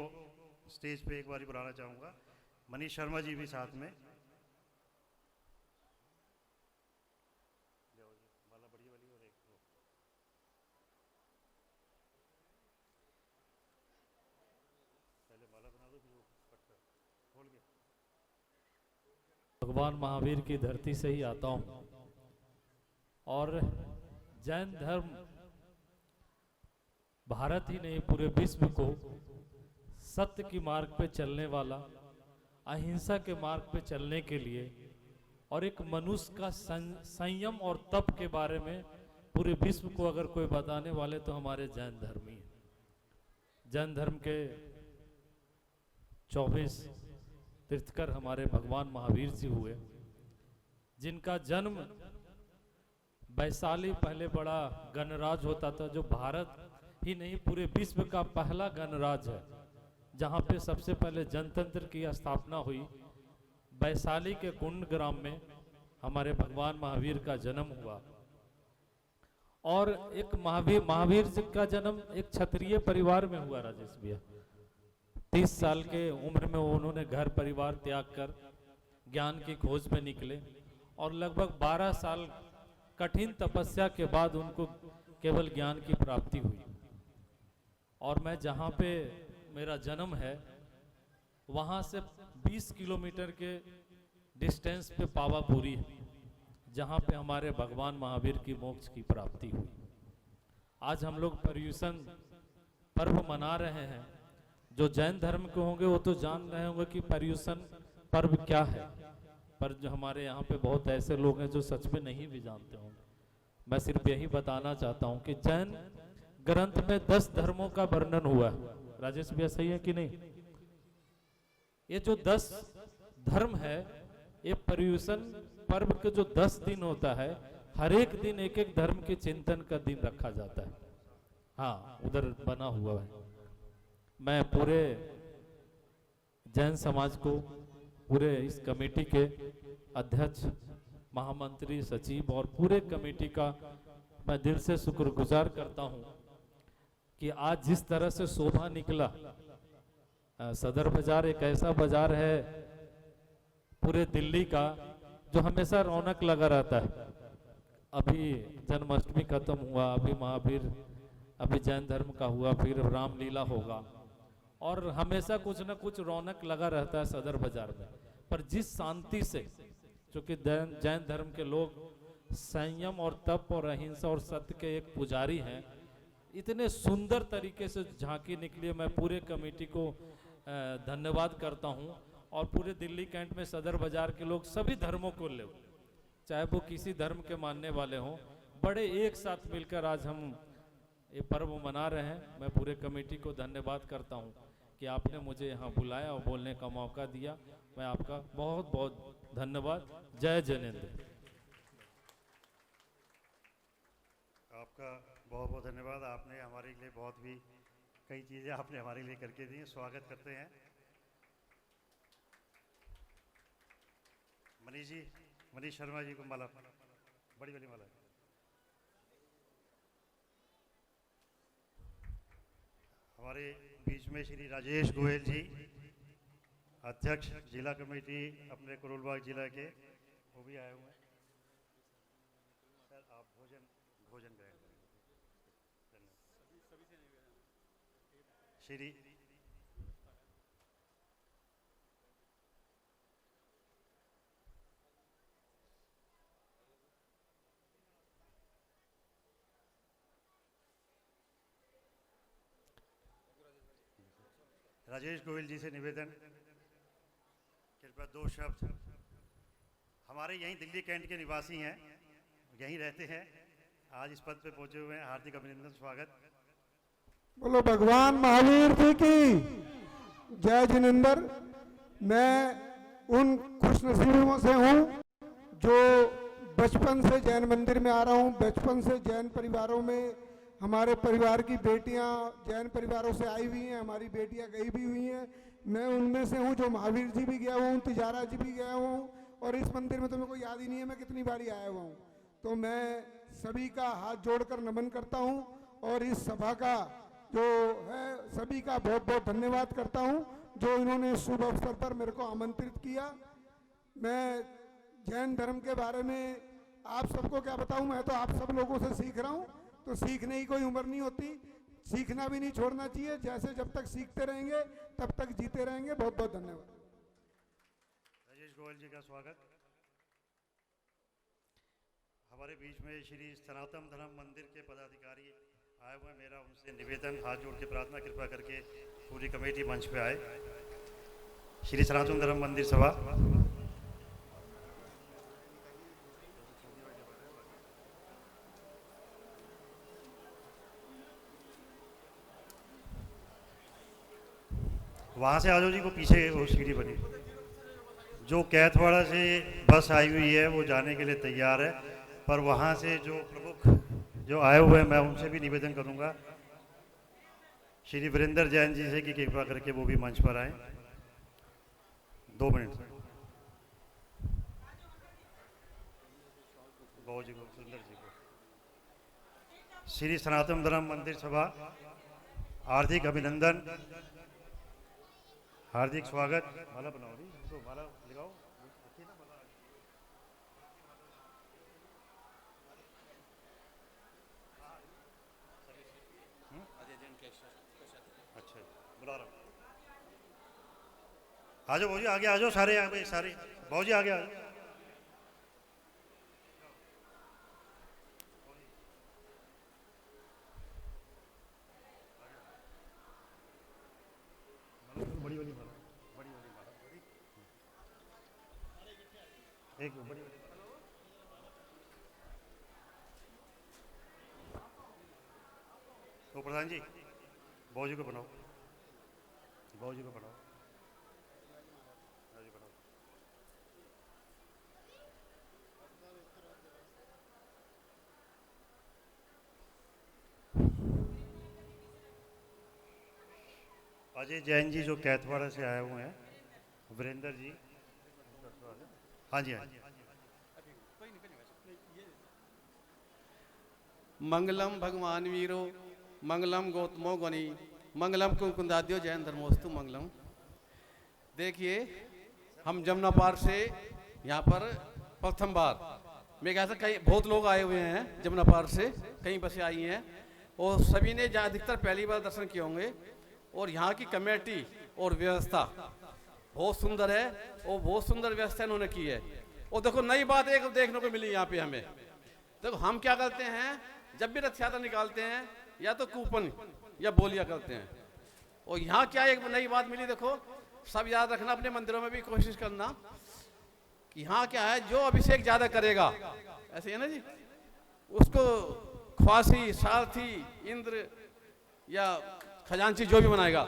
स्टेज पे एक बारी बुलाना चाहूँगा। मनीष शर्मा जी भी साथ में। माला बढ़िया वाली और एक पहले माला बना दो, फिर वो पट्टा खोल के। भगवान महावीर की धरती से ही आता हूँ और जैन धर्म भारत ही नहीं पूरे विश्व को सत्य की मार्ग पे चलने वाला, अहिंसा के मार्ग पे चलने के लिए और एक मनुष्य का संयम और तप के बारे में पूरे विश्व को अगर कोई बताने वाले तो हमारे जैन धर्मी हैं। जैन धर्म के 24 तीर्थकर हमारे भगवान महावीर जी हुए, जिनका जन्म वैशाली पहले बड़ा गणराज होता था, जो भारत ही नहीं पूरे विश्व का पहला गणराज है, जहाँ पे सबसे पहले जनतंत्र की स्थापना हुई। वैशाली के कुंड ग्राम में हमारे भगवान महावीर का जन्म हुआ। और एक महावीर जी का जन्म एक क्षत्रिय परिवार में हुआ। राजेश भैया 30 साल के उम्र में उन्होंने घर परिवार त्याग कर ज्ञान की खोज में निकले और लगभग 12 साल कठिन तपस्या के बाद उनको केवल ज्ञान की प्राप्ति हुई। और मैं जहाँ पे मेरा जन्म है वहाँ से 20 किलोमीटर के डिस्टेंस पे पावापुरी है, जहाँ पे हमारे भगवान महावीर की मोक्ष की प्राप्ति हुई। आज हम लोग पर्यूषण पर्व मना रहे हैं। जो जैन धर्म के होंगे वो तो जान रहे होंगे कि पर्यूषण पर्व क्या है, पर जो हमारे यहाँ पे बहुत ऐसे लोग हैं जो सच में नहीं भी जानते होंगे। मैं सिर्फ यही बताना चाहता हूँ कि जैन ग्रंथ में 10 धर्मों का वर्णन हुआ है। राजेश भैया सही है कि नहीं? ये जो 10 धर्म है, ये पर्यूषण पर्व के जो 10 दिन होता है, हर एक दिन एक एक धर्म के चिंतन का दिन रखा जाता है। हाँ, उधर बना हुआ है। मैं पूरे जैन समाज को, पूरे इस कमेटी के अध्यक्ष, महामंत्री, सचिव और पूरे कमेटी का मैं दिल से शुक्रगुजार करता हूँ कि आज जिस तरह से शोभा निकला। सदर बाजार एक ऐसा बाजार है पूरे दिल्ली का जो हमेशा रौनक लगा रहता है। अभी जन्माष्टमी खत्म हुआ, अभी महावीर, अभी जैन धर्म का हुआ, फिर रामलीला होगा और हमेशा कुछ न कुछ रौनक लगा रहता है सदर बाजार में। पर जिस शांति से, चूंकि जैन धर्म के लोग संयम और तप और अहिंसा और सत्य के एक पुजारी हैं, इतने सुंदर तरीके से झांकी निकली। मैं पूरे कमेटी को धन्यवाद करता हूं और पूरे दिल्ली कैंट में सदर बाजार के लोग सभी धर्मों को ले, चाहे वो किसी धर्म के मानने वाले हों, बड़े एक साथ मिलकर आज हम ये पर्व मना रहे हैं। मैं पूरे कमेटी को धन्यवाद करता हूं कि आपने मुझे यहाँ बुलाया और बोलने का मौका दिया। मैं आपका बहुत बहुत धन्यवाद। जय जैनेन्द्र। आपका बहुत बहुत धन्यवाद। आपने हमारे लिए बहुत भी कई चीज़ें आपने हमारे लिए करके दी हैं। स्वागत करते हैं मनीष जी, मनीष शर्मा जी को माला, बड़ी वाली माला। हमारे बीच में श्री राजेश गोयल जी, अध्यक्ष जिला कमेटी अपने करोलबाग जिला के, वो भी आए हुए हैं। सर आप भोजन ग्रहण करेंगे। श्री राजेश गोयल जी से निवेदन, कृपया 2 शब्द। हमारे यहीं दिल्ली कैंट के निवासी हैं, यहीं रहते हैं, आज इस पद पे पहुंचे हुए हैं। हार्दिक अभिनंदन, स्वागत। बोलो भगवान महावीर जी की जय। जिनेंद्र, मैं उन खुशनसीबों से हूँ जो बचपन से जैन मंदिर में आ रहा हूँ। बचपन से जैन परिवारों में हमारे परिवार की बेटियां जैन परिवारों से आई हुई हैं, हमारी बेटियां गई भी हुई हैं। मैं उनमें से हूँ जो महावीर जी भी गया हुआ हूँ, तिजारा जी भी गया हुआ हूँ, और इस मंदिर में तो मेरे को याद ही नहीं है मैं कितनी बारी आया हुआ हूँ। तो मैं सभी का हाथ जोड़कर नमन करता हूँ और इस सभा का जो है सभी का बहुत बहुत धन्यवाद करता हूँ। जो इन्होंने इस शुभ अवसर पर मेरे को आमंत्रित किया। मैं जैन धर्म के बारे में आप सबको क्या बताऊं, मैं तो आप सब लोगों से सीख रहा हूं। तो सीखने की कोई उम्र नहीं होती, सीखना भी नहीं छोड़ना चाहिए। जैसे जब तक सीखते रहेंगे तब तक जीते रहेंगे। बहुत बहुत धन्यवाद। राजेश गोयल जी का स्वागत। हमारे बीच में श्री सनातन धर्म मंदिर के पदाधिकारी आए हुए हैं। मेरा उनसे निवेदन, हाथ जोड़ के प्रार्थना कृपा करके पूरी कमेटी मंच पे आए। श्री सनातन धर्म मंदिर सभा। वहाँ से आ जाओ जी, को पीछे वो सीढ़ी बनी। जो कैथवाड़ा से बस आई हुई है वो जाने के लिए तैयार है, पर वहाँ से जो प्रमुख जो आए हुए हैं मैं उनसे भी निवेदन करूँगा श्री वीरेंद्र जैन जी से कि कृपा करके वो भी मंच पर आए। 2 मिनट बाबू जी को, सुंदर जी को। श्री सनातन धर्म मंदिर सभा हार्दिक अभिनंदन, हार्दिक स्वागत। माला बनाओ जी, तो माला लगाओ। अच्छा, बुला रहा हूँ। आ जाओ भाजी, आगे आ जाओ सारे, आगे सारे भाजी आगे आ जाओ। बड़ी वाली माला, बड़ी वाली माला, एक बड़ी वाली। तो प्रधान जी बाबूजी को बनाओ, बाबूजी को बनाओ, जी बनाओ। अजय जैन जी जो कैथवाड़ा से आए हुए हैं, वीरेंद्र जी। हाँ जी, हाँ जी। मंगलम भगवान वीरो, मंगलम गौतमो गणि, मंगलम कुंकुंदाद्यो जैन धर्मोस्तु मंगलम। देखिए, हम जमुना पार से यहाँ पर प्रथम बार, मेरे ख्याल से कई बहुत लोग आए हुए हैं जमुना पार से, कई बसें आई हैं और सभी ने जहाँ अधिकतर पहली बार दर्शन किए होंगे। और यहाँ की कमेटी और व्यवस्था बहुत सुंदर है और बहुत सुंदर व्यवस्था इन्होंने की है। और देखो नई बात एक देखने को मिली यहाँ पे हमें। देखो हम क्या करते हैं, जब भी रथ यात्रा निकालते हैं या तो कूपन या बोलियां करते हैं। और यहाँ क्या एक नई बात मिली, देखो सब याद रखना, अपने मंदिरों में भी कोशिश करना कि यहाँ क्या है, जो अभिषेक ज्यादा करेगा, ऐसे है ना जी, उसको ख्वासी, सारथी, इंद्र या खजांची जो भी बनाएगा।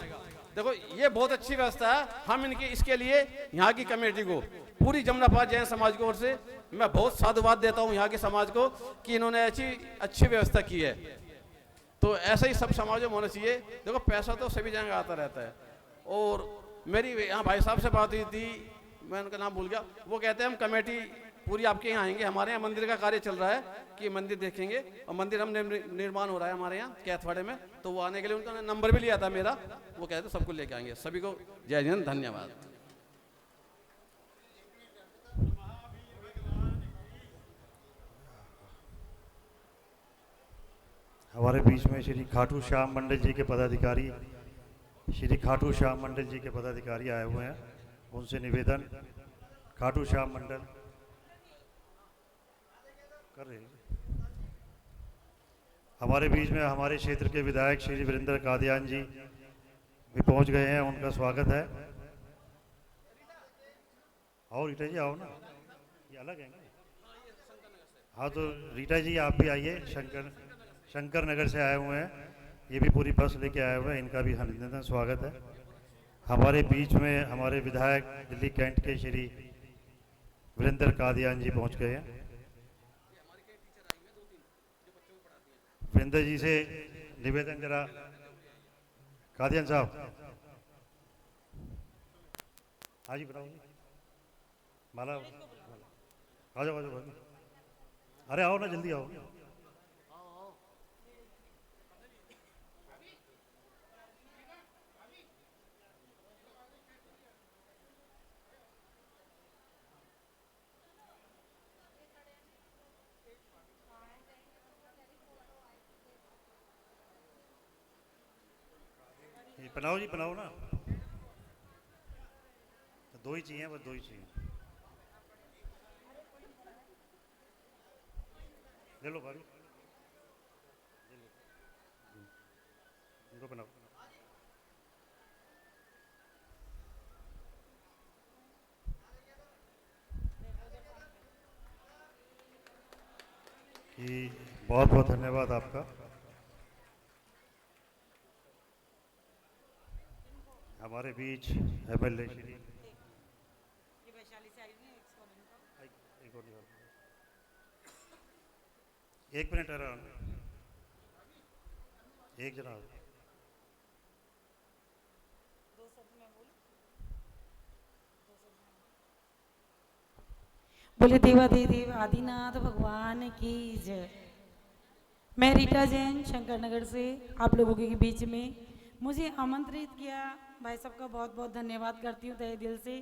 देखो ये बहुत अच्छी व्यवस्था है। हम इनके इसके लिए यहाँ की कमेटी को, पूरी जमुना पार जैन समाज की ओर से मैं बहुत साधुवाद देता हूँ यहाँ के समाज को कि इन्होंने ऐसी अच्छी व्यवस्था की है। तो ऐसा ही सब समाजों में होना चाहिए। देखो पैसा तो सभी जगह आता रहता है। और मेरी यहाँ भाई साहब से बात हुई थी, मैं उनका नाम भूल गया, वो कहते हैं हम कमेटी पूरी आपके यहाँ आएंगे, हमारे यहाँ मंदिर का कार्य चल रहा है कि मंदिर देखेंगे। और मंदिर हम निर्माण हो रहा है हमारे यहाँ कैथवाड़े में, तो वो आने के लिए उनका नंबर भी लिया था मेरा। वो कहते सबको लेके आएंगे। सभी को जय हिंद, धन्यवाद। हमारे बीच में श्री खाटू श्याम मंडल जी के पदाधिकारी, श्री खाटू श्याम मंडल जी के पदाधिकारी आए हुए हैं। उनसे निवेदन, खाटू श्याम मंडल कर रहे हैं। हमारे बीच में हमारे क्षेत्र के विधायक श्री वीरेंद्र कादियान जी भी पहुंच गए हैं, उनका स्वागत है। और रीटा जी आओ ना, ये अलग है। हाँ तो रीटा जी आप भी आइए, शंकर नगर से आए हुए हैं, ये भी पूरी बस लेके आए हुए हैं, इनका भी अभिनंदन स्वागत है। हमारे बीच में हमारे विधायक दिल्ली कैंट के श्री वीरेंद्र कादियान जी पहुंच गए हैं। वीरेंद्र जी से निवेदन जरा, कादियान साहब हाँ जी बताओ, माला आ जाओ, आ जाओ, अरे आओ ना, जल्दी आओ। बनाओ जी, बनाओ ना, तो 2 ही चाहिए, बस 2 ही चाहिए। ले लो भाभी, ले लो, इनको बनाओ। कि बहुत बहुत धन्यवाद आपका। हमारे बीच MLA श्री एक और निकाल। 1 मिनट है, एक जनाब। बोले देवाधिदेव आदिनाथ भगवान की जय। मैं रीटा जैन शंकर नगर से आप लोगों के बीच में मुझे आमंत्रित किया, भाई साहब का बहुत बहुत धन्यवाद करती हूँ तहे दिल से।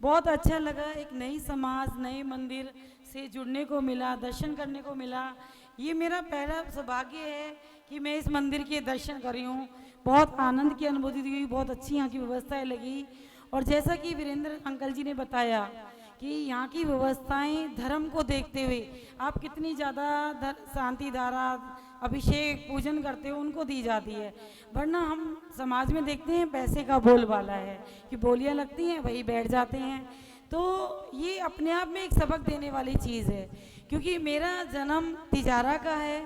बहुत अच्छा लगा, एक नई समाज, नए मंदिर से जुड़ने को मिला, दर्शन करने को मिला। ये मेरा पहला सौभाग्य है कि मैं इस मंदिर के दर्शन कर रही हूँ। बहुत आनंद की अनुभूति हुई, बहुत अच्छी यहाँ की व्यवस्थाएं लगी। और जैसा कि वीरेंद्र अंकल जी ने बताया कि यहाँ की व्यवस्थाएं धर्म को देखते हुए आप कितनी ज़्यादा शांति धारा, अभिषेक, पूजन करते हो उनको दी जाती है। वरना हम समाज में देखते हैं पैसे का बोलबाला है कि बोलियां लगती हैं वही बैठ जाते हैं। तो ये अपने आप में एक सबक देने वाली चीज़ है, क्योंकि मेरा जन्म तिजारा का है,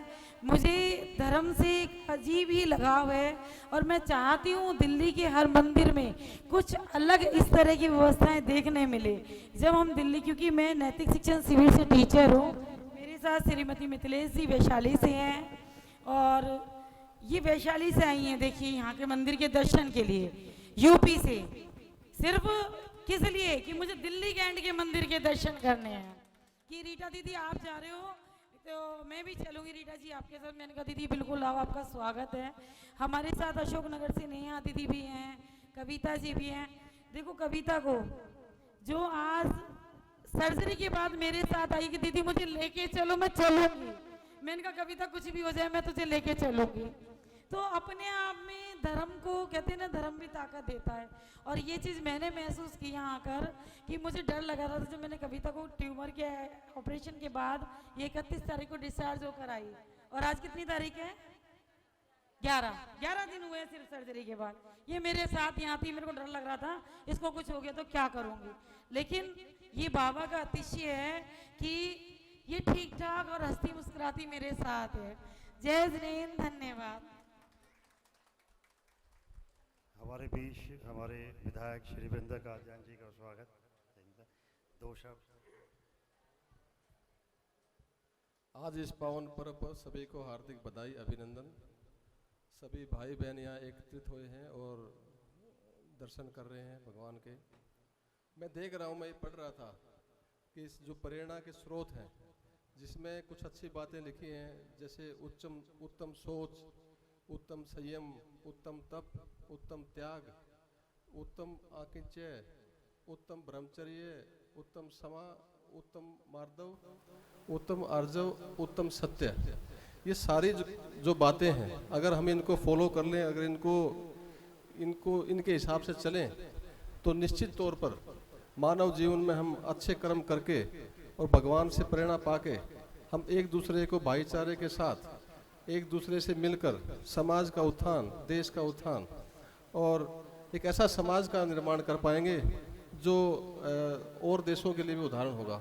मुझे धर्म से एक अजीब ही लगाव है और मैं चाहती हूँ दिल्ली के हर मंदिर में कुछ अलग इस तरह की व्यवस्थाएं देखने मिले। जब हम दिल्ली, क्योंकि मैं नैतिक शिक्षण शिविर से टीचर हूँ, मेरे साथ श्रीमती मिथिलेश जी वैशाली से हैं और ये वैशाली से आई हैं, देखिए यहाँ के मंदिर के दर्शन के लिए, यूपी से। सिर्फ किस लिए कि मुझे दिल्ली कैंट के मंदिर के दर्शन करने हैं। कि रीटा दीदी आप जा रहे हो तो मैं भी चलूंगी रीटा जी आपके साथ। मैंने कहा दीदी बिल्कुल आओ, आपका स्वागत है। हमारे साथ अशोक नगर से नेहा दीदी भी हैं, कविता जी भी हैं। देखो कविता को जो आज सर्जरी के बाद मेरे साथ आई कि दीदी मुझे लेके चलो, मैं चलूंगी। मैंने कहा कविता कुछ भी हो जाए मैं तुझे लेके चलूंगी। तो अपने आप में धर्म को कहते हैं ना, धर्म भी ताकत देता है। और ये चीज़ मैंने महसूस की यहाँ आकर कि मुझे डर लगा रहा था जब मैंने कविता को ट्यूमर के ऑपरेशन के बाद ये 31 तारीख को डिस्चार्ज होकर आई। और आज कितनी तारीख है? 11 दिन हुए सिर्फ सर्जरी के बाद। ये मेरे साथ यहाँ थी, मेरे को डर लग रहा था इसको कुछ हो गया तो क्या करूँगी। लेकिन ये बाबा का अतिशय है कि ये ठीक ठाक और हंसती मुस्कुराती मेरे साथ है। जय जैन, धन्यवाद। हमारे बीच हमारे विधायक श्री वीरेंद्र कादियान जी का स्वागत। 2 शब्द। आज इस पावन पर्व पर सभी को हार्दिक बधाई, अभिनंदन। सभी भाई बहन यहाँ एकत्रित हुए हैं और दर्शन कर रहे हैं भगवान के। मैं देख रहा हूँ, मैं पढ़ रहा था कि इस जो प्रेरणा के स्रोत हैं जिसमें कुछ अच्छी बातें लिखी हैं, जैसे उत्तम सोच, उत्तम संयम, उत्तम तप, उत्तम त्याग, उत्तम आकिंचय, उत्तम ब्रह्मचर्य, उत्तम समा, उत्तम मार्दव, उत्तम आर्जव, उत्तम सत्य। ये सारी जो बातें हैं अगर हम इनको फॉलो कर लें, अगर इनको इनके हिसाब से चलें तो निश्चित तौर पर मानव जीवन में हम अच्छे कर्म करके और भगवान से प्रेरणा पाके हम एक दूसरे को भाईचारे के साथ एक दूसरे से मिलकर समाज का उत्थान, देश का उत्थान और एक ऐसा समाज का निर्माण कर पाएंगे जो और देशों के लिए भी उदाहरण होगा।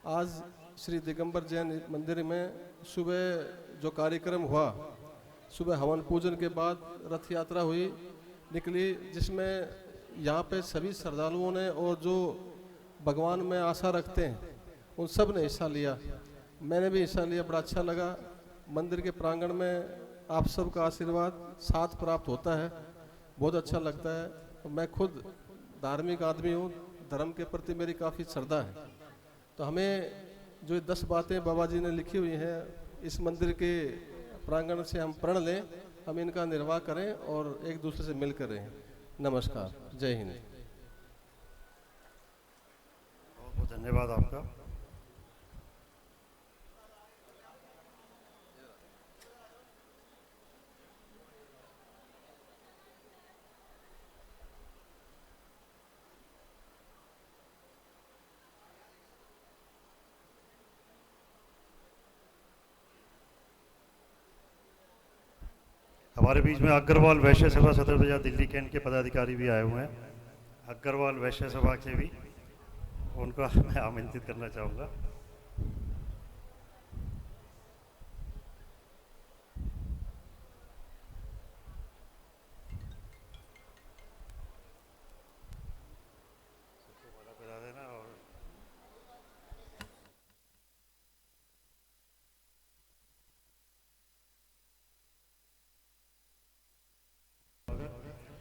आज श्री दिगंबर जैन मंदिर में सुबह जो कार्यक्रम हुआ, सुबह हवन पूजन के बाद रथ यात्रा हुई, निकली, जिसमें यहाँ पे सभी श्रद्धालुओं ने और जो भगवान में आशा रखते हैं उन सब ने हिस्सा लिया। मैंने भी हिस्सा लिया, बड़ा अच्छा लगा। मंदिर के प्रांगण में आप सबका आशीर्वाद साथ प्राप्त होता है, बहुत अच्छा लगता है। मैं खुद धार्मिक आदमी हूँ, धर्म के प्रति मेरी काफ़ी श्रद्धा है। तो हमें जो 10 बातें बाबा जी ने लिखी हुई हैं इस मंदिर के प्रांगण से हम प्रण लें, हम इनका निर्वाह करें और एक दूसरे से मिलकर रहें। नमस्कार, जय हिंद। बहुत बहुत धन्यवाद आपका। हमारे बीच में अग्रवाल वैश्य सभा सदर बाजार दिल्ली कैंट के पदाधिकारी भी आए हुए हैं। अग्रवाल वैश्य सभा के भी उनको मैं आमंत्रित करना चाहूँगा।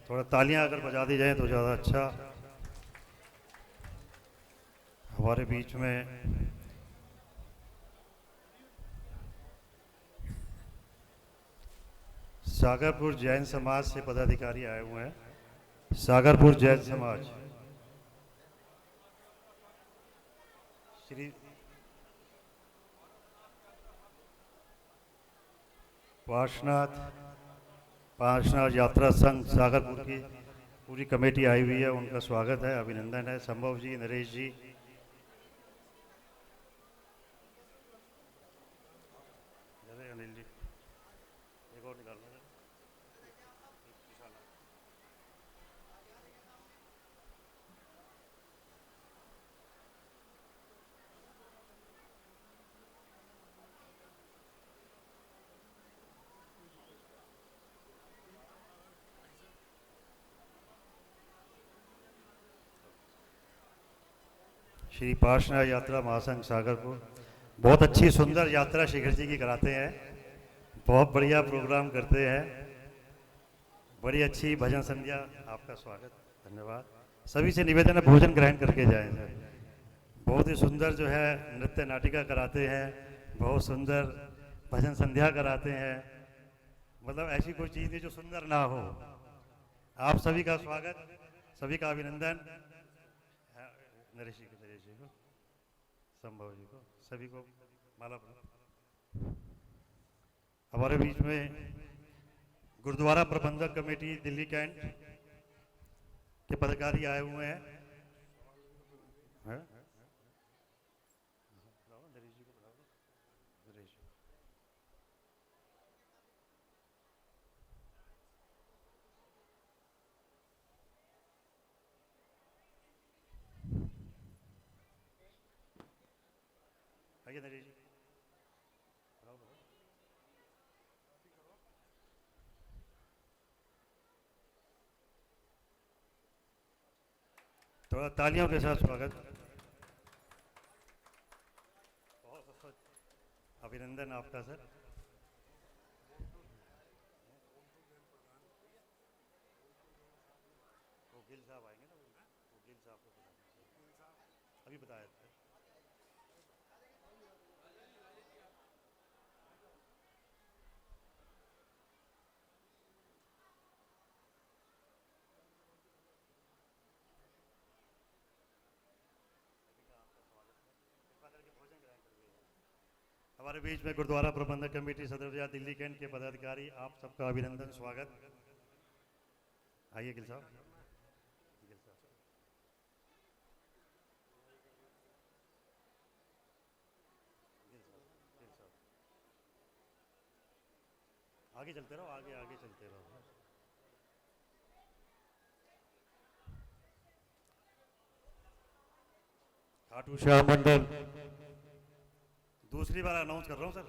थोड़ा तालियां अगर बजा दी जाएं तो ज़्यादा अच्छा। हमारे बीच में सागरपुर जैन समाज से पदाधिकारी आए हुए हैं। सागरपुर जैन समाज श्री पार्श्वनाथ यात्रा संघ सागरपुर की पूरी कमेटी आई हुई है, उनका स्वागत है, अभिनंदन है। संभव जी, नरेश जी, अनिल जी, एक और निकालना है। श्री पार्श्वनाथ यात्रा महासंघ सागरपुर बहुत अच्छी सुंदर यात्रा शेखर जी की कराते हैं, बहुत बढ़िया प्रोग्राम करते हैं, बड़ी अच्छी भजन संध्या। आपका स्वागत, धन्यवाद। सभी से निवेदन है भोजन ग्रहण करके जाएं सर। बहुत ही सुंदर जो है नृत्य नाटिका कराते हैं, बहुत सुंदर भजन संध्या कराते हैं, मतलब ऐसी कोई चीज़ नहीं जो सुंदर ना हो। आप सभी का स्वागत, सभी का अभिनंदन। नरेश जी को, संभव जी को, सभी को माला। हमारे बीच में गुरुद्वारा प्रबंधक कमेटी दिल्ली कैंट के पदाधिकारी आए हुए हैं। नरेश जी को बुलाओ, नरेश जी। आइए नरेश जी, थोड़ा तालियों के साथ स्वागत। बहुत बहुत अभिनंदन आपका सर। वो गिल साहब आएंगे ना, वो गिल साहब को अभी बताया था। हमारे बीच में गुरुद्वारा प्रबंधक कमेटी सदर बाजार दिल्ली कैंट के पदाधिकारी, आप सबका अभिनंदन, स्वागत। आइए गिल साहब, गिल साहब। आगे चलते रहो, आगे आगे चलते रहो। खाटू श्याम मंडल दूसरी बार अनाउंस कर रहा हूँ सर।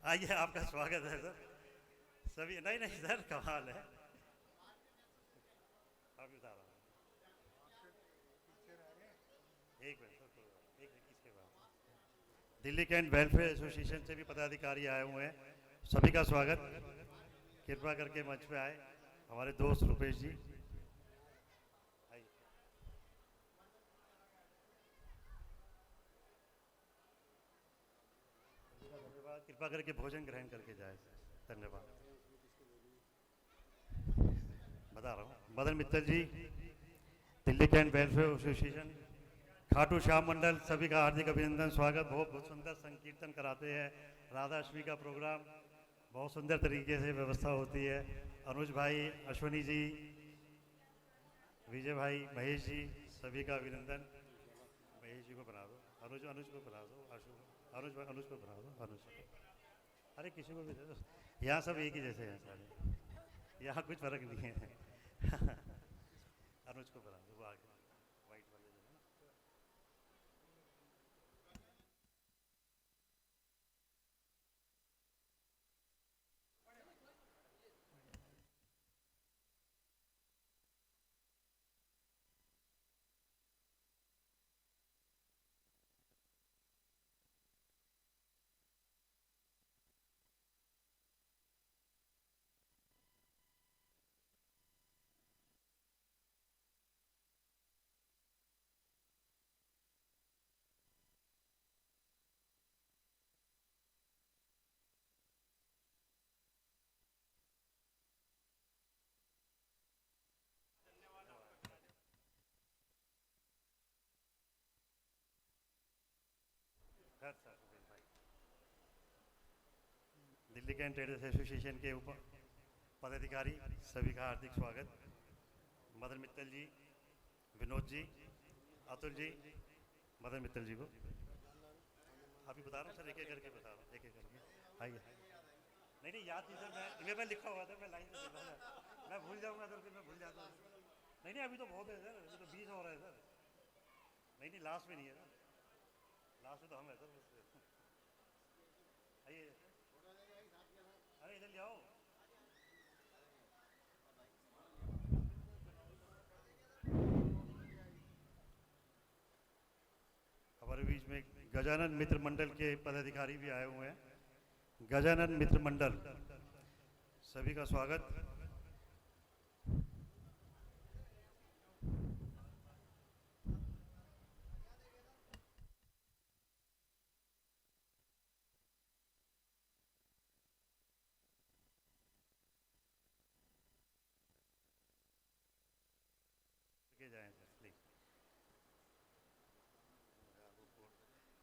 आइए, आपका स्वागत है सर। सभी नहीं नहीं सर, कमाल है। अभी बता रहा हूँ, एक मिनट सर, एक मिनट। इसके बाद दिल्ली कैंट वेलफेयर एसोसिएशन से भी पदाधिकारी आए हुए हैं, सभी का स्वागत। कृपा करके मंच पे आए हमारे दोस्त रुपेश जी। कृपा करके भोजन ग्रहण करके जाए, धन्यवाद। बता रहा हूँ, Madan Mittal ji, Delhi cantt welfare association, Khatu Shyam Mandal, सभी का हार्दिक अभिनंदन, स्वागत। बहुत बहुत सुंदर संकीर्तन कराते हैं, राधा अष्टमी का प्रोग्राम बहुत सुंदर तरीके से व्यवस्था होती है। अनुज भाई, अश्वनी जी, विजय भाई, महेश जी, सभी का अभिनंदन। महेश जी को बना दो, अनुज को बना दो, अनुज को बना दो, अनुज। अरे किसी को भी दे दो, यहाँ सब एक ही जैसे हैं सारे, यहाँ कुछ फर्क नहीं है। अनुज को बता दो, वो आगे वाइट वाले जो है ना। दिल्ली कैंट ट्रेडर्स एसोसिएशन के पदाधिकारी सभी का हार्दिक स्वागत। मदन मित्तल जी, विनोद जी, अतुल जी, मदन मित्तल जी को अभी बता रहा हूँ सर, एक एक करके बता रहा हूँ, एक एक करके आइए। नहीं नहीं याद नहीं सर, मैं इनमें मैं लिखा हुआ था, मैं लाइन से देता था, मैं भूल जाऊँगा सर, फिर मैं भूल जाता हूँ। नहीं नहीं अभी तो बहुत है सर, अभी तो 20 हो रहा है सर। नहीं नहीं लास्ट में नहीं है सर, लास्ट में तो हम है सर। आइए, अरे इधर जाओ। हमारे बीच में गजानन मित्र मंडल के पदाधिकारी भी आए हुए हैं। गजानन मित्र मंडल, सभी का स्वागत।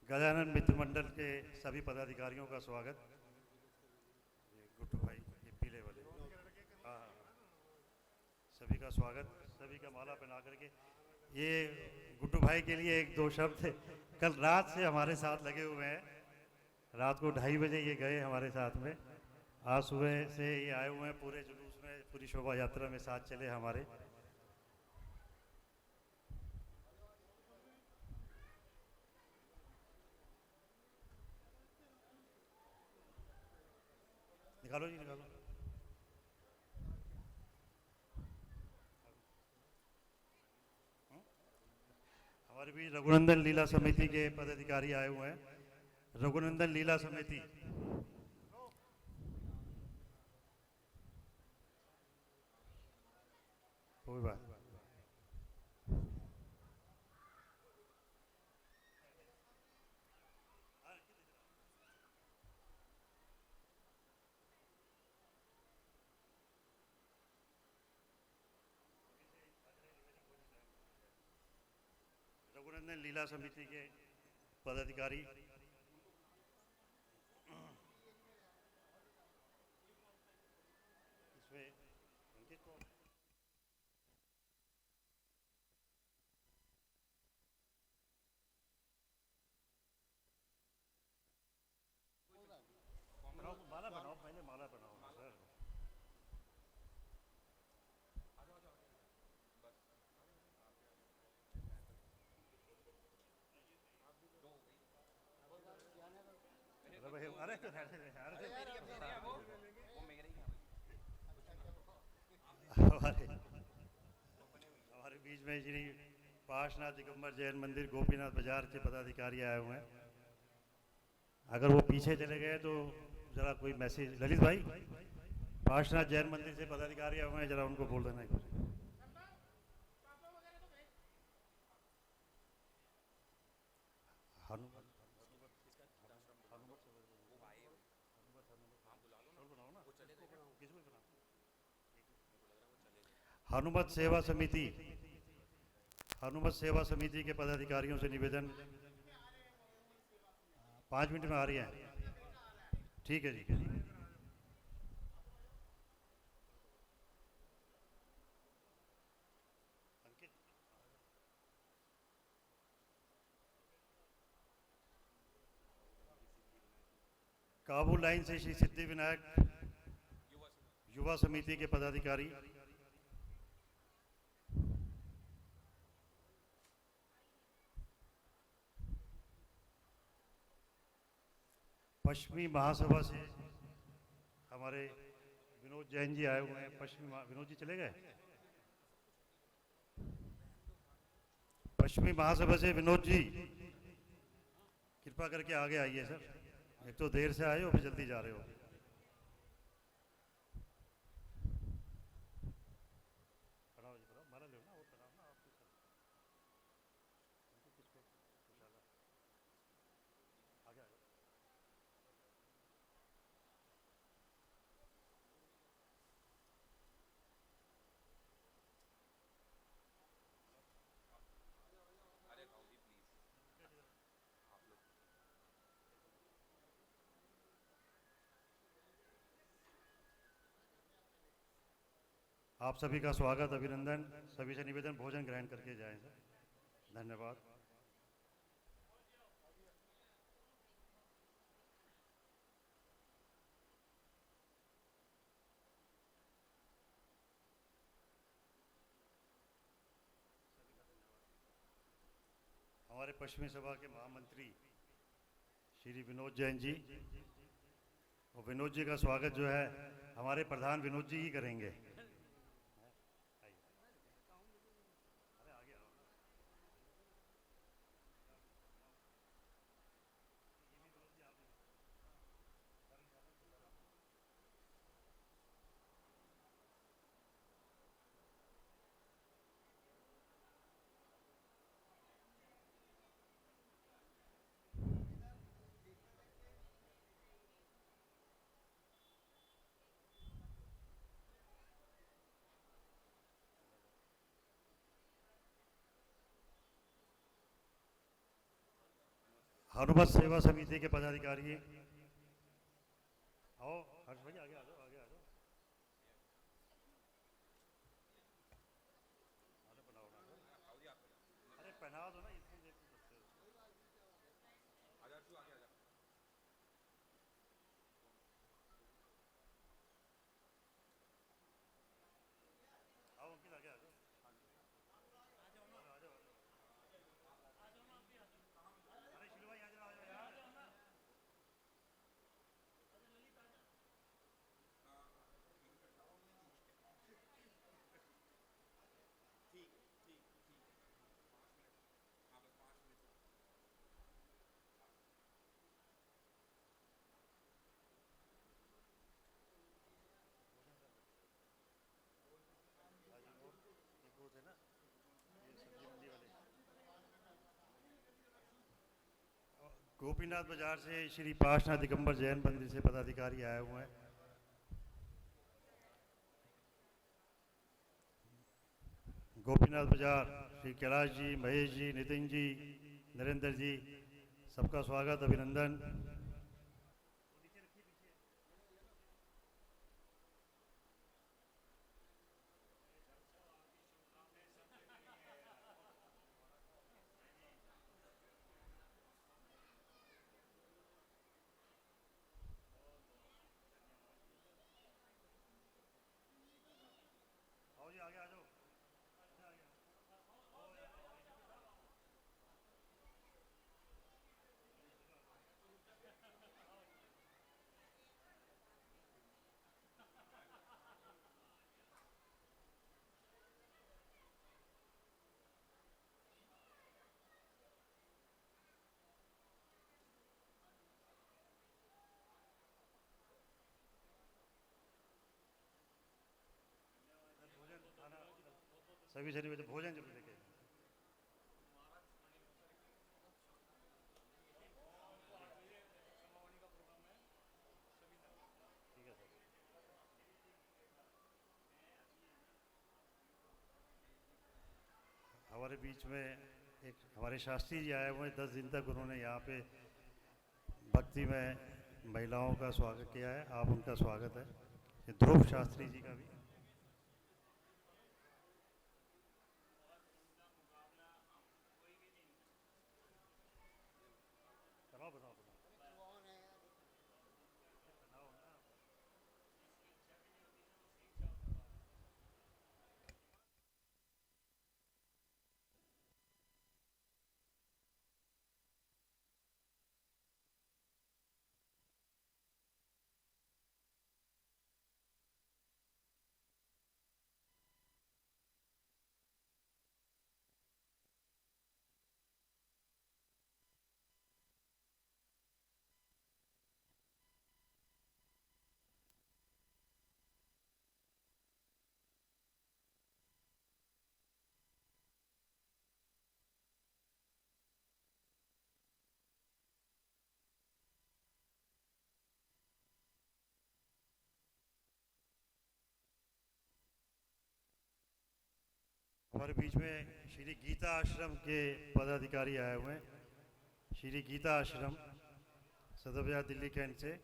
गजानन मित्र मंडल के सभी पदाधिकारियों का स्वागत। गुड्डू भाई, ये पीले वाले, हाँ हाँ, सभी का स्वागत। सभी का माला पहना करके, ये गुड्डू भाई के लिए एक दो शब्द, कल रात से हमारे साथ लगे हुए हैं, रात को 2:30 बजे ये गए हमारे साथ में, आज सुबह से ये आए हुए हैं, पूरे जुलूस में, पूरी शोभा यात्रा में साथ चले हमारे। निकालो जी, निकालो। हमारे भी रघुनंदन लीला समिति के पदाधिकारी आए हुए हैं। रघुनंदन लीला समिति, कोई बात। रघुनंदन लीला समिति के पदाधिकारी, इसमें अंकित को माला बनाओ, पहले माला बनाओ सर। अरे हमारे बीच में श्री पार्श्वनाथ दिगंबर जैन मंदिर गोपीनाथ बाजार के पदाधिकारी आए हुए हैं। अगर वो पीछे चले गए तो जरा कोई मैसेज, ललित भाई, पार्श्वनाथ जैन मंदिर से पदाधिकारी आए हुए हैं, जरा उनको बोल देना एक बार। हनुमत सेवा समिति, हनुमत सेवा समिति के पदाधिकारियों से निवेदन, 5 मिनट में आ रही है, ठीक है जी। काबुल लाइन से श्री सिद्धि विनायक युवा समिति के पदाधिकारी, पश्चिमी महासभा से हमारे विनोद जैन जी आए हुए हैं। विनोद जी चले गए। पश्चिमी महासभा से विनोद जी कृपा करके आगे आइए सर, एक तो देर से आए हो फिर जल्दी जा रहे हो। आप सभी का स्वागत, अभिनंदन। सभी से निवेदन भोजन ग्रहण करके जाएं सर। धन्यवाद। हमारे पश्चिमी सभा के महामंत्री श्री विनोद जैन जी, और विनोद जी का स्वागत जो है हमारे प्रधान विनोद जी ही करेंगे। हनुमत सेवा समिति के पदाधिकारी, आओ हर्ष भाई आगे आ जाओ, आगे आ जाओ। अरे पहना दो ना, इसमें देख सकते हो। आओ अंकित आगे आ जाओ। अरे शिलू भाई आ जाओ यार। गोपीनाथ बाजार से श्री पार्श्वनाथ दिगंबर जैन मंदिर से पदाधिकारी आए हुए हैं। गोपीनाथ बाजार श्री कैलाश जी, महेश जी, नितिन जी, नरेंद्र जी, सबका स्वागत, अभिनंदन। आओ जी आगे आ जाओ। सभी से निवेदन भोजन जरूर लेके। ठीक है सर। हमारे बीच में एक हमारे शास्त्री जी आए हुए हैं। 10 दिन तक उन्होंने यहाँ पे भक्ति में महिलाओं का स्वागत किया है। आप उनका स्वागत है। ध्रुव शास्त्री जी का भी। हमारे बीच में श्री गीता आश्रम के पदाधिकारी आए हुए हैं। श्री गीता आश्रम सदर बाजार दिल्ली कैंट से।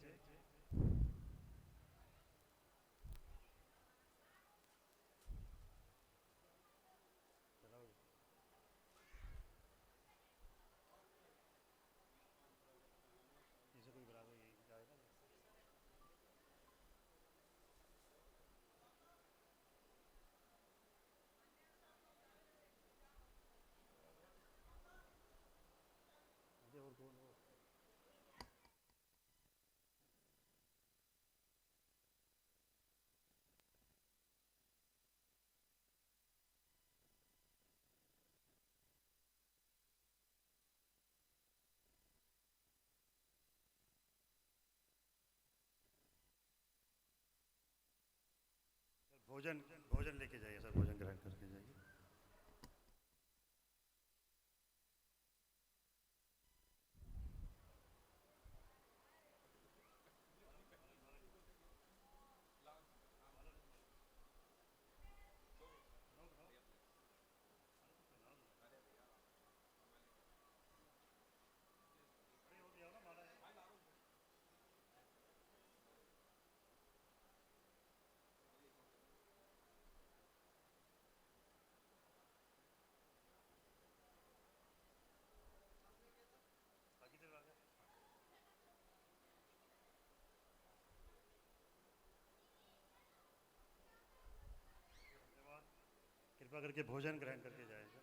भोजन भोजन लेके जाइए सर, भोजन ग्रहण करके जाइए। कृपा करके भोजन ग्रहण करके जाएगा।